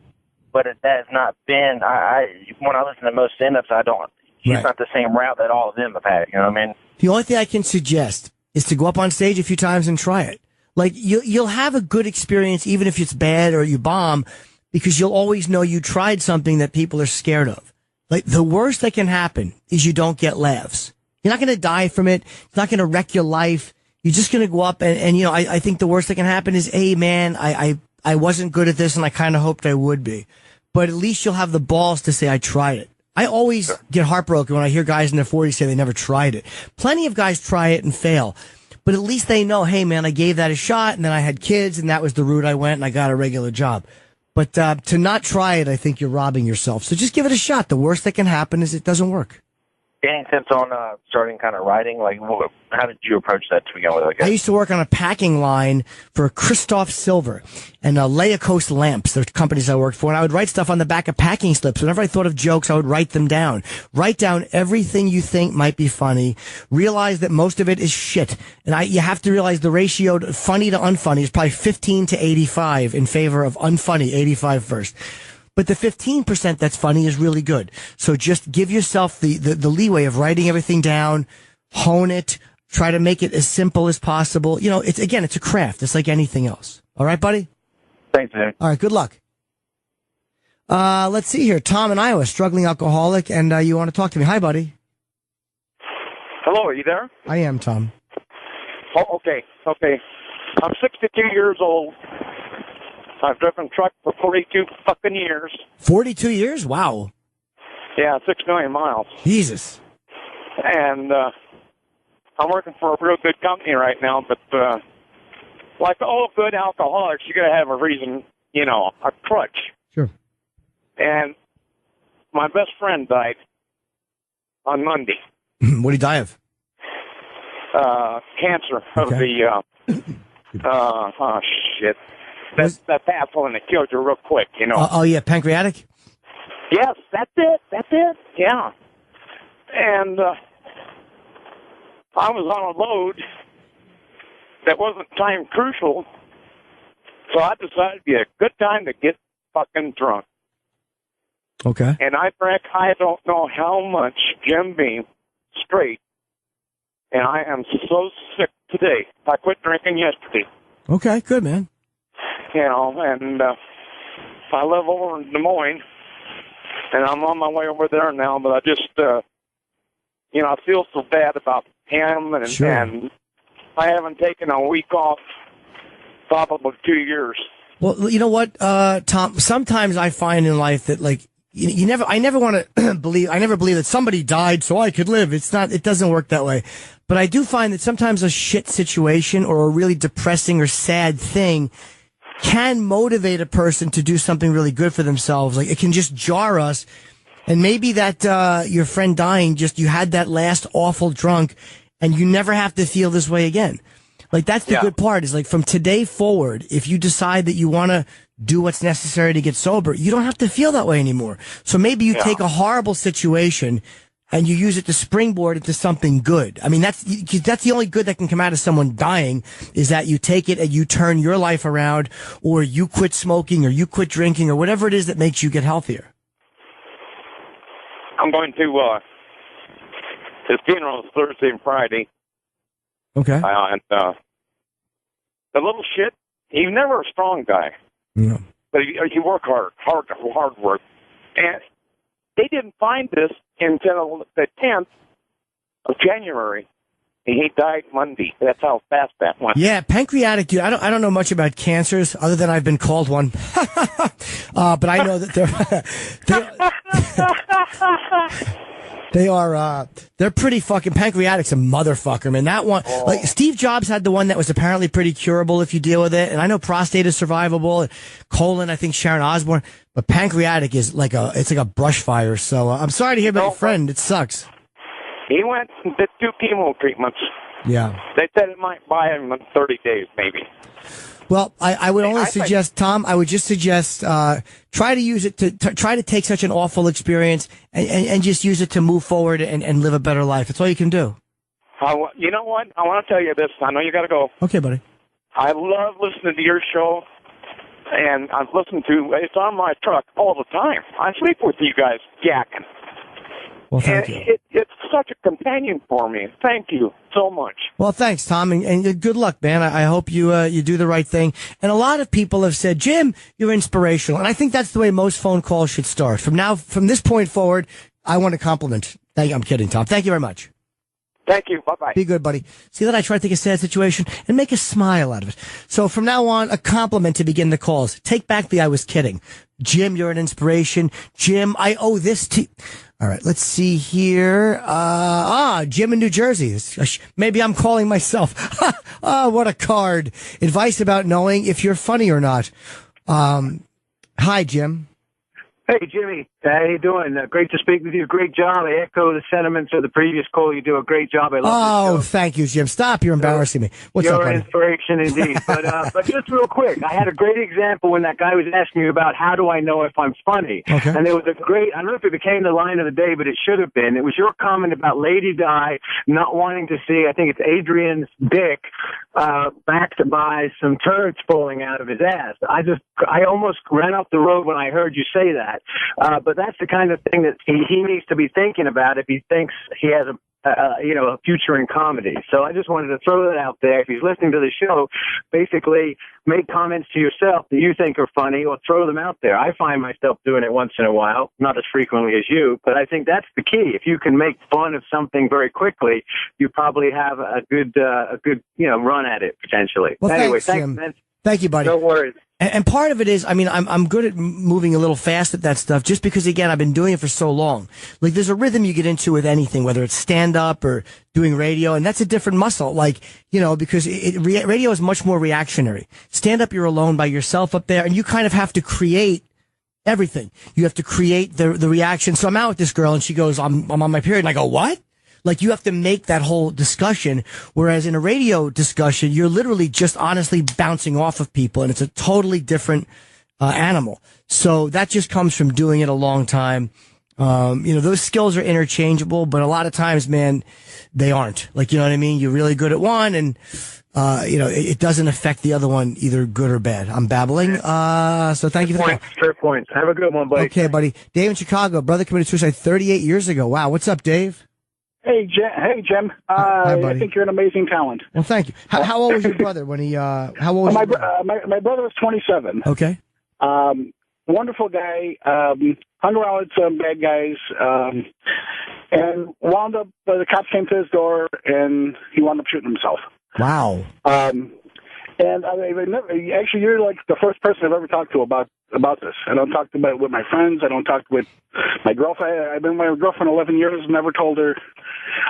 but that's not been. When I listen to most stand-ups, I don't. It's not the same route that all of them have had. You know what I mean? The only thing I can suggest is to go up on stage a few times and try it. Like you'll have a good experience even if it's bad or you bomb, because you'll always know you tried something that people are scared of. Like, the worst that can happen is you don't get laughs. You're not going to die from it. It's not going to wreck your life. You're just going to go up and I think the worst that can happen is, hey, man, I wasn't good at this and I kind of hoped I would be. But at least you'll have the balls to say, I tried it. I always get heartbroken when I hear guys in their 40s say they never tried it. Plenty of guys try it and fail. But at least they know, hey, man, I gave that a shot and then I had kids and that was the route I went and I got a regular job. But to not try it, I think you're robbing yourself. So just give it a shot. The worst that can happen is it doesn't work. any tips on starting kind of writing? Like, how did you approach that to begin with? I guess? I used to work on a packing line for Christoph Silver and Laocoste Lamps. They're companies I worked for, and I would write stuff on the back of packing slips. Whenever I thought of jokes, I would write them down. Write down everything you think might be funny. Realize that most of it is shit. And you have to realize the ratio funny to unfunny is probably 15 to 85 in favor of unfunny, 85 first. But the 15% that's funny is really good. So just give yourself the leeway of writing everything down, hone it, try to make it as simple as possible. You know, it's a craft. It's like anything else. All right, buddy? Thanks, man. All right, good luck. Let's see here. Tom in Iowa, struggling alcoholic, and you want to talk to me. Hi, buddy. Hello, are you there? I am, Tom. Oh, okay. I'm 62 years old. I've driven truck for 42 fucking years. 42 years? Wow. Yeah, 6 million miles. Jesus. And I'm working for a real good company right now, but like all good alcoholics, you got to have a reason, a crutch. Sure. And my best friend died on Monday. What did he die of? Cancer of the, oh, shit. That passing that kills you real quick, Oh, yeah, pancreatic? Yes, that's it, yeah. And I was on a load that wasn't time crucial, so I decided it'd be a good time to get fucking drunk. Okay. And I drank, I don't know how much Jim Beam straight, and I am so sick today. I quit drinking yesterday. Okay, good, man. And I live over in Des Moines, and I'm on my way over there now, but I just, I feel so bad about him, and, sure. And I haven't taken a week off probably 2 years. Well, you know what, Tom, sometimes I find in life that, like, I never want to believe that somebody died so I could live. It doesn't work that way. But I do find that sometimes a shit situation or a really depressing or sad thing can motivate a person to do something really good for themselves. Like, it can just jar us. And maybe that, your friend dying, you had that last awful drunk and you never have to feel this way again. Like, that's the good part is, like, from today forward, if you decide that you want to do what's necessary to get sober, you don't have to feel that way anymore. So maybe you take a horrible situation and you use it to springboard into something good. I mean, that's the only good that can come out of someone dying, is that you take it and you turn your life around, or you quit smoking, or you quit drinking, or whatever it is that makes you get healthier. I'm going to his funeral is Thursday and Friday. Okay. And the little shit, he's never a strong guy. No. But he worked hard work. And they didn't find this until the 10th of January. And he died Monday. That's how fast that went. Yeah, pancreatic, dude. I don't know much about cancers other than I've been called one. But I know that they're pretty fucking, pancreatic's a motherfucker, man. That one, like, Steve Jobs had the one that was apparently pretty curable if you deal with it. And I know prostate is survivable. Colon, I think Sharon Osbourne, but pancreatic is it's like a brush fire. So I'm sorry to hear about your friend. It sucks. He went and did 2 chemo treatments. Yeah. They said it might buy him 30 days, maybe. Well, I would only suggest, Tom, I would just suggest, try to use it to try to take such an awful experience and just use it to move forward and live a better life. That's all you can do. You know what? I want to tell you this. I know you got to go. Okay, buddy. I love listening to your show, and I've listened to, it's on my truck all the time. I sleep with you guys yakking. Well, thank you. It's such a companion for me. Thank you so much. Well, thanks, Tom, and good luck, man. I hope you do the right thing. And a lot of people have said, Jim, you're inspirational, and I think that's the way most phone calls should start. From this point forward, I want to compliment. I'm kidding, Tom. Thank you very much. Thank you. Bye-bye. Be good, buddy. See that I try to take a sad situation and make a smile out of it. So from now on, a compliment to begin the calls. Take back the I was kidding. Jim, you're an inspiration. Jim, I owe this to... All right, let's see here. Jim in New Jersey. Maybe I'm calling myself. What a card. Advice about knowing if you're funny or not. Hi, Jim. Hey, Jimmy. How you doing? Great to speak with you. Great job. I echo the sentiments of the previous call. You do a great job. I love this show. Thank you, Jim. Stop. You're embarrassing me. What's up, You're buddy? an inspiration indeed. But just real quick, I had a great example when that guy was asking me about how do I know if I'm funny. Okay. And there was a great, I don't know if it became the line of the day, but it should have been. It was your comment about Lady Di not wanting to see, I think it's Adrian's dick, backed by some turds falling out of his ass. I almost ran up the road when I heard you say that. But that's the kind of thing that he needs to be thinking about if he thinks he has a future in comedy. So I just wanted to throw that out there. If he's listening to the show, basically make comments to yourself that you think are funny or throw them out there. I find myself doing it once in a while, not as frequently as you, but I think that's the key. If you can make fun of something very quickly, you probably have a good run at it potentially. Well, anyway, thanks, Jim. man. Thank you, buddy. No worries. And part of it is, I mean, I'm good at moving a little fast at that stuff just because, again, I've been doing it for so long. Like, there's a rhythm you get into with anything, whether it's stand-up or doing radio, and that's a different muscle. Like, because radio is much more reactionary. Stand-up, you're alone by yourself up there, and you kind of have to create everything. You have to create the reaction. So I'm out with this girl, and she goes, I'm on my period, and I go, what? Like, you have to make that whole discussion, whereas in a radio discussion, you're literally just honestly bouncing off of people, and it's a totally different animal. So that just comes from doing it a long time. Those skills are interchangeable, but a lot of times, man, they aren't. Like, you know what I mean? You're really good at one, and it doesn't affect the other one either good or bad. I'm babbling. So thank you for the call. Fair point. Have a good one, buddy. Okay, buddy. Dave in Chicago, brother committed suicide 38 years ago. Wow. What's up, Dave? Hey, Jim. Hi, buddy. I think you're an amazing talent. Well, thank you. How old was your brother when he? How old was my brother was 27. Okay. Wonderful guy. Hung around with some bad guys, and wound up. The cops came to his door, and he wound up shooting himself. Wow. And actually, you're like the first person I've ever talked to about this. I don't talk about it with my friends. I don't talk with my girlfriend. I've been with my girlfriend 11 years. Never told her.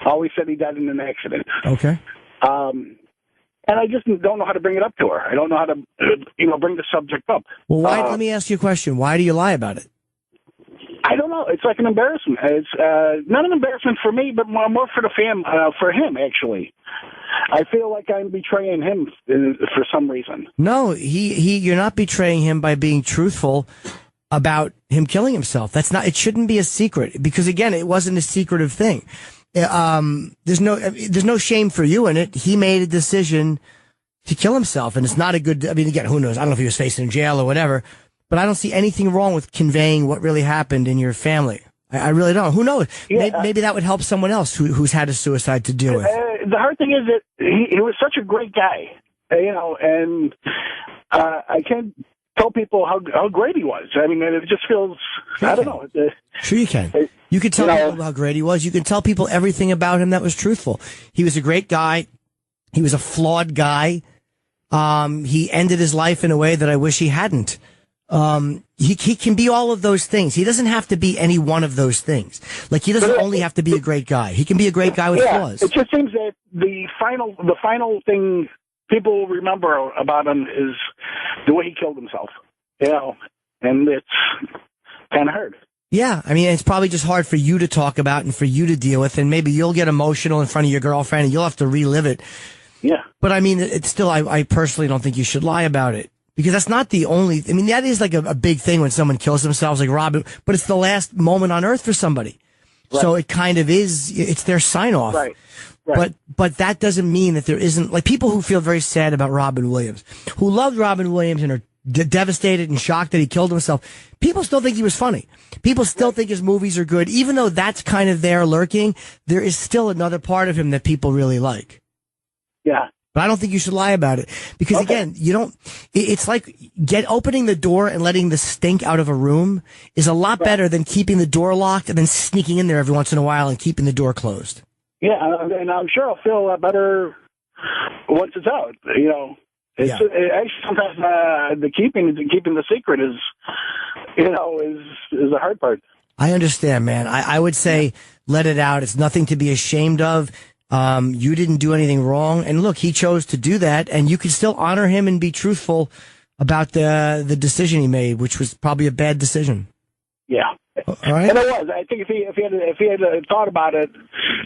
Always said he died in an accident. Okay. And I just don't know how to bring it up to her. I don't know how to, bring the subject up. Well, why? Let me ask you a question. Why do you lie about it? I don't know. It's like an embarrassment. It's not an embarrassment for me, but more for for him, actually. I feel like I'm betraying him for some reason. No, you're not betraying him by being truthful about him killing himself. It shouldn't be a secret because, again, it wasn't a secretive thing. There's no shame for you in it. He made a decision to kill himself, and it's not a good, again, who knows? I don't know if he was facing jail or whatever, but I don't see anything wrong with conveying what really happened in your family. I really don't. Who knows? Yeah, maybe that would help someone else who's had a suicide to deal with. The hard thing is that he was such a great guy, and I can't tell people how great he was. I mean, it just feels, I don't know. Sure you can. You can tell people how great he was. You can tell people everything about him that was truthful. He was a great guy. He was a flawed guy. He ended his life in a way that I wish he hadn't. He can be all of those things. He doesn't have to be any one of those things. Like, he doesn't only have to be a great guy. He can be a great guy with flaws. It just seems that the final thing people remember about him is the way he killed himself. And it's kind of hard. Yeah, it's probably just hard for you to talk about and for you to deal with, and maybe you'll get emotional in front of your girlfriend and you'll have to relive it. Yeah. But it's still, I personally don't think you should lie about it. Because that's not the only, that is like a big thing when someone kills themselves, like Robin, but it's the last moment on earth for somebody. Right. So it kind of is, it's their sign off. Right. But that doesn't mean that there isn't, like, people who feel very sad about Robin Williams, who loved Robin Williams and are devastated and shocked that he killed himself. People still think he was funny. People still think his movies are good. Even though that's kind of there lurking, there is still another part of him that people really like. Yeah. But I don't think you should lie about it because, again, it's like opening the door and letting the stink out of a room is a lot better than keeping the door locked and then sneaking in there every once in a while and keeping the door closed. Yeah, and I'm sure I'll feel a lot better once it's out. Actually, sometimes the keeping the secret is the hard part. I understand, man. I would say let it out. It's nothing to be ashamed of. You didn't do anything wrong. And look, he chose to do that, and you can still honor him and be truthful about the decision he made, which was probably a bad decision. Yeah. All right. And it was. I think if he had thought about it,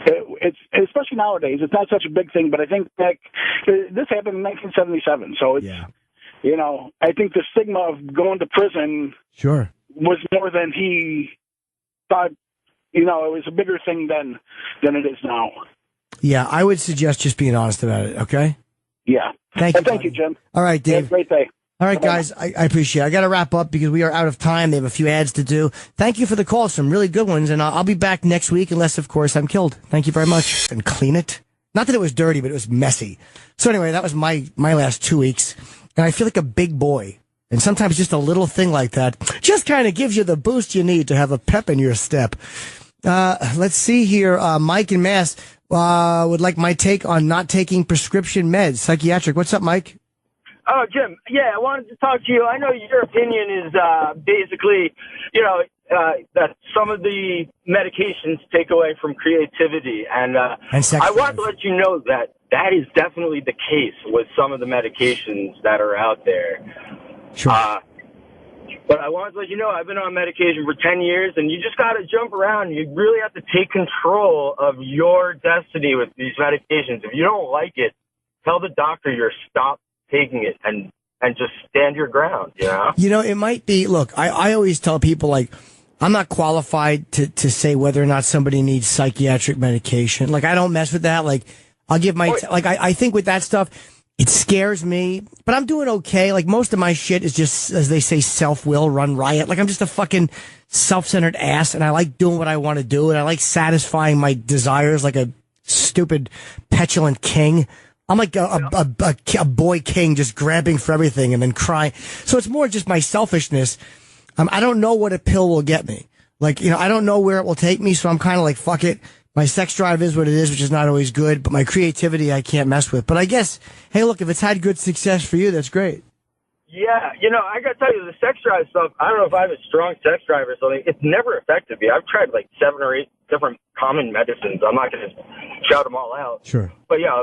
it's especially nowadays, it's not such a big thing. But I think this happened in 1977, so it's I think the stigma of going to prison was more than he thought. It was a bigger thing than it is now. Yeah, I would suggest just being honest about it. Okay. Yeah. Thank you, Jim. All right, Dave. Have a great day. All right, guys, I appreciate it. I got to wrap up because we are out of time. They have a few ads to do. Thank you for the call. Some really good ones. And I'll be back next week unless, of course, I'm killed. Thank you very much. And clean it. Not that it was dirty, but it was messy. So anyway, that was my last 2 weeks. And I feel like a big boy. And sometimes just a little thing like that just kind of gives you the boost you need to have a pep in your step. Let's see here. Mike in Mass would like my take on not taking prescription meds. Psychiatric. What's up, Mike? Oh, Jim, I wanted to talk to you. I know your opinion is basically, that some of the medications take away from creativity. And sex I want to let you know that is definitely the case with some of the medications that are out there. Sure. But I wanted to let you know I've been on medication for 10 years, and you just got to jump around. You really have to take control of your destiny with these medications. If you don't like it, tell the doctor you're stop taking it and just stand your ground, it might be, look, I always tell people, like, I'm not qualified to say whether or not somebody needs psychiatric medication. Like, I don't mess with that. Like, I'll give my, I think with that stuff, it scares me, but I'm doing okay. Like, most of my shit is just, as they say, self-will, run riot. Like, I'm just a fucking self-centered ass, and I like doing what I want to do, and I like satisfying my desires like a stupid, petulant king. I'm like a boy king just grabbing for everything and then crying. So it's more just my selfishness. I don't know what a pill will get me. Like, I don't know where it will take me. So I'm kind of like, fuck it. My sex drive is what it is, which is not always good. But my creativity, I can't mess with. But I guess, hey, look, if it's had good success for you, that's great. Yeah, I got to tell you, the sex drive stuff, I don't know if I have a strong sex drive or something. It's never affected me. I've tried like 7 or 8 different common medicines. I'm not going to shout them all out. Sure. But yeah.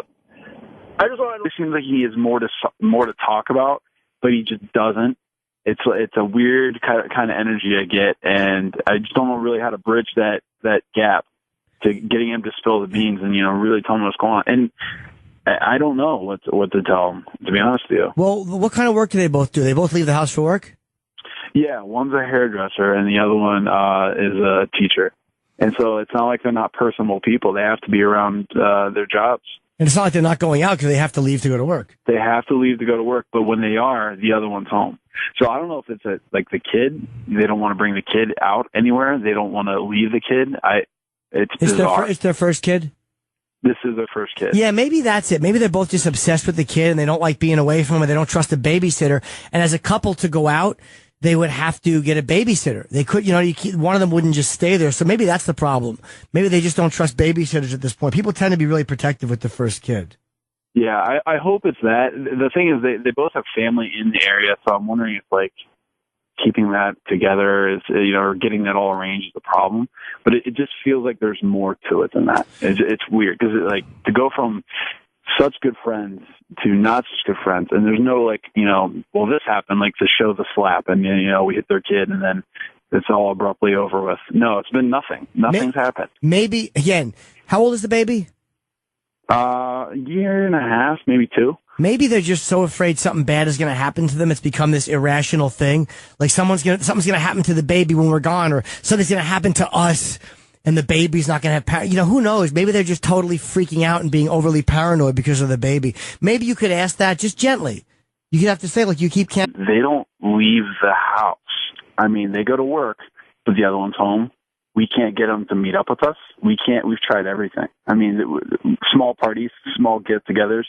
I just wanted. It seems like he has more to talk about, but he just doesn't. It's a weird kind of energy I get, and I just don't know really how to bridge that gap to getting him to spill the beans and really tell him what's going on. And I don't know what to tell him, to be honest with you. Well, what kind of work do they both do? They both leave the house for work? Yeah, one's a hairdresser, and the other one is a teacher. And so it's not like they're not personable people. They have to be around their jobs. And it's not like they're not going out because they have to leave to go to work. They have to leave to go to work, but when they are, the other one's home. So I don't know if it's like the kid. They don't want to bring the kid out anywhere. They don't want to leave the kid. It's bizarre. It's their first kid? This is their first kid. Yeah, maybe that's it. Maybe they're both just obsessed with the kid and they don't like being away from him and they don't trust a babysitter. And as a couple to go out, they would have to get a babysitter. They could, one of them wouldn't just stay there. So maybe that's the problem. Maybe they just don't trust babysitters at this point. People tend to be really protective with the first kid. Yeah, I hope it's that. The thing is, they both have family in the area, so I'm wondering if, like, keeping that together is, or getting that all arranged is the problem. But it just feels like there's more to it than that. It's weird, because, to go from such good friends to not such good friends, and there's no, this happened, like, to show the slap, and, we hit their kid, and then it's all abruptly over with. No, it's been nothing. Nothing's happened. Maybe, again, how old is the baby? A year and a half, maybe 2. Maybe they're just so afraid something bad is going to happen to them. It's become this irrational thing. Like something's going to happen to the baby when we're gone, or something's going to happen to us and the baby's not going to have who knows? Maybe they're just totally freaking out and being overly paranoid because of the baby. Maybe you could ask that just gently. You could have to say, you keep They don't leave the house. I mean, they go to work, but the other one's home. We can't get them to meet up with us. We've tried everything. I mean, small parties, small get-togethers.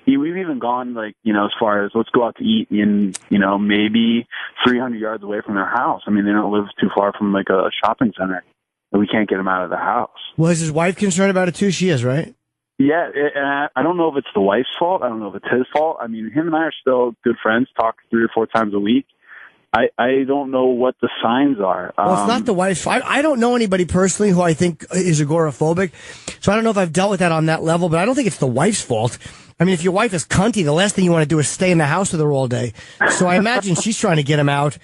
We've even gone, as far as let's go out to eat in, maybe 300 yards away from their house. I mean, they don't live too far from, a shopping center. We can't get them out of the house. Well, is his wife concerned about it too? She is, right? Yeah, and I don't know if it's the wife's fault. I don't know if it's his fault. I mean, him and I are still good friends, talk 3 or 4 times a week. I don't know what the signs are. Well, it's not the wife's fault. I don't know anybody personally who I think is agoraphobic, so I don't know if I've dealt with that on that level, but I don't think it's the wife's fault. I mean, if your wife is cunty, the last thing you want to do is stay in the house with her all day. So I imagine she's trying to get him out.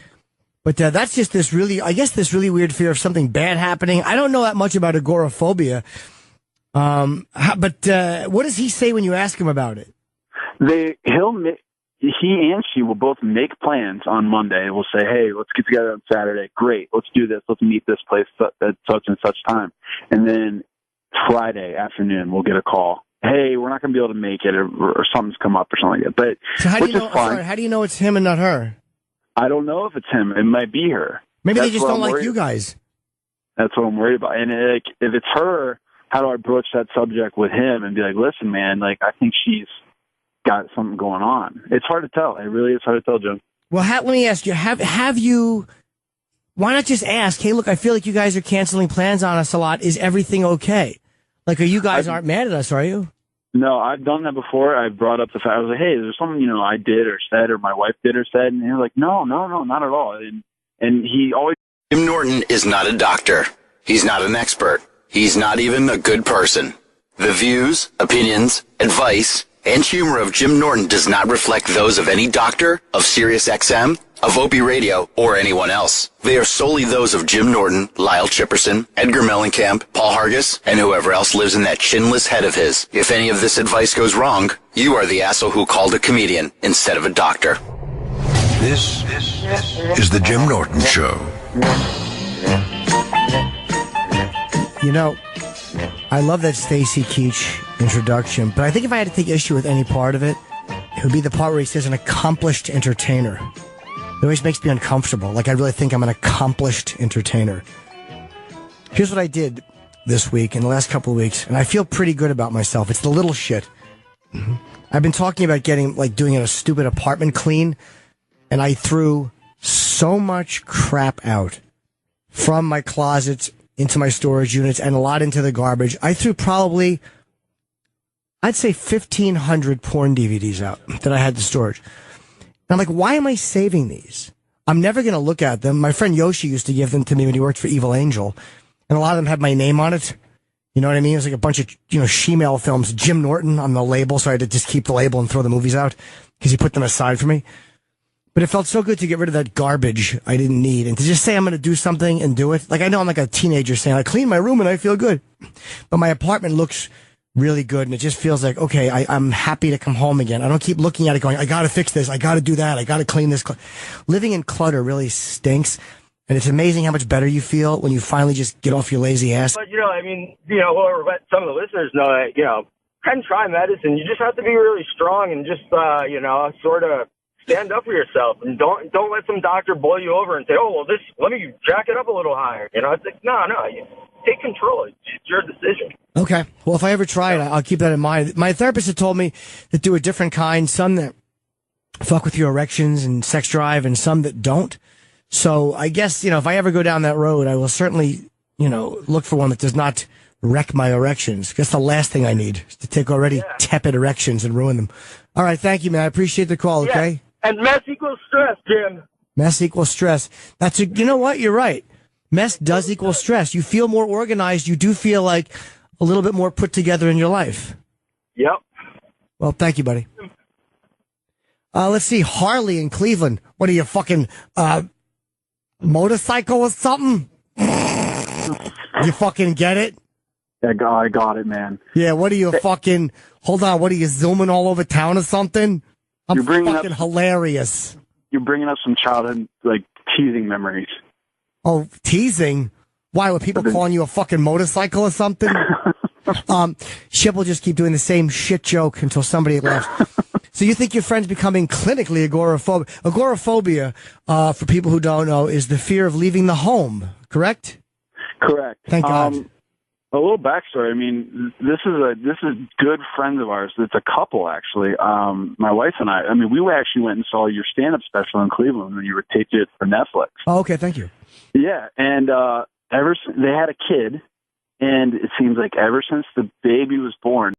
But that's just this really weird fear of something bad happening. I don't know that much about agoraphobia. But what does he say when you ask him about it? He and she will both make plans on Monday. We'll say, hey, let's get together on Saturday. Great. Let's do this. Let's meet this place at such and such time. And then Friday afternoon, we'll get a call. Hey, we're not going to be able to make it, or something's come up or something like that. But so how do you know it's him and not her? I don't know if it's him. It might be her. Maybe they just don't like you guys. That's what I'm worried about. And if it's her, how do I broach that subject with him and be like, listen, man, like, I think she's got something going on. It's hard to tell. It really is hard to tell, Jim. Well, let me ask you, have you, why not just ask, hey, look, I feel like you guys are canceling plans on us a lot. Is everything okay? Like, you guys aren't mad at us, are you? No, I've done that before. I brought up the fact, I was like, hey, there's something, I did or said or my wife did or said. And they're like, no, not at all. And he always... Jim Norton is not a doctor. He's not an expert. He's not even a good person. The views, opinions, advice, and humor of Jim Norton does not reflect those of any doctor, of SiriusXM, of Opie Radio, or anyone else. They are solely those of Jim Norton, Lyle Chipperson, Edgar Mellencamp, Paul Hargis, and whoever else lives in that chinless head of his. If any of this advice goes wrong, you are the asshole who called a comedian instead of a doctor. This is the Jim Norton Show. I love that Stacy Keach introduction, but I think if I had to take issue with any part of it, it would be the part where he says an accomplished entertainer. It always makes me uncomfortable. Like, I really think I'm an accomplished entertainer. Here's what I did this week, in the last couple of weeks, and I feel pretty good about myself. It's the little shit. I've been talking about doing a stupid apartment clean, and I threw so much crap out from my closets into my storage units and a lot into the garbage. I threw probably, I'd say 1,500 porn DVDs out that I had in storage. And I'm like, why am I saving these? I'm never going to look at them. My friend Yoshi used to give them to me when he worked for Evil Angel. And a lot of them had my name on it. You know what I mean? It was like a bunch of, she-mail films. Jim Norton on the label, so I had to just keep the label and throw the movies out because he put them aside for me. But it felt so good to get rid of that garbage I didn't need and to just say I'm going to do something and do it. Like, I know I'm like a teenager saying, I clean my room and I feel good. But my apartment looks really good and it just feels like, okay, I'm happy to come home again. I don't keep looking at it going, I got to fix this, I got to do that, I got to clean this. Living in clutter really stinks. And it's amazing how much better you feel when you finally just get off your lazy ass. But, whoever let some of the listeners know that, can try medicine. You just have to be really strong and just, sort of stand up for yourself and don't let some doctor boil you over and say, oh, well, let me jack it up a little higher. It's like, no, you take control. It's your decision. Okay. Well, if I ever try it, I'll keep that in mind. My therapist had told me to do a different kind, some that fuck with your erections and sex drive and some that don't. So I guess, if I ever go down that road, I will certainly, look for one that does not wreck my erections. That's the last thing I need, is to take already tepid erections and ruin them. All right. Thank you, man. I appreciate the call. Okay. Yeah. And mess equals stress, Jim. Mess equals stress. You know what? You're right. Mess does equal stress. You feel more organized. You do feel like a little bit more put together in your life. Yep. Well, thank you, buddy. Let's see. Harley in Cleveland. What are you, fucking motorcycle or something? You fucking get it? I got it, man. Yeah, what are you fucking... Hold on, what are you, zooming all over town or something? I'm fucking hilarious. You're bringing up some childhood, teasing memories. Oh, teasing? Why, were people calling you a fucking motorcycle or something? Ship will just keep doing the same shit joke until somebody laughs. So you think your friend's becoming clinically agoraphobic? Agoraphobia, for people who don't know, is the fear of leaving the home, correct? Correct. Thank God. A little backstory. I mean, this is good friends of ours. It's a couple, actually. My wife and I mean, we actually went and saw your stand-up special in Cleveland when you were taped it for Netflix. Oh, okay. Thank you. Yeah. And they had a kid, and it seems like ever since the baby was born,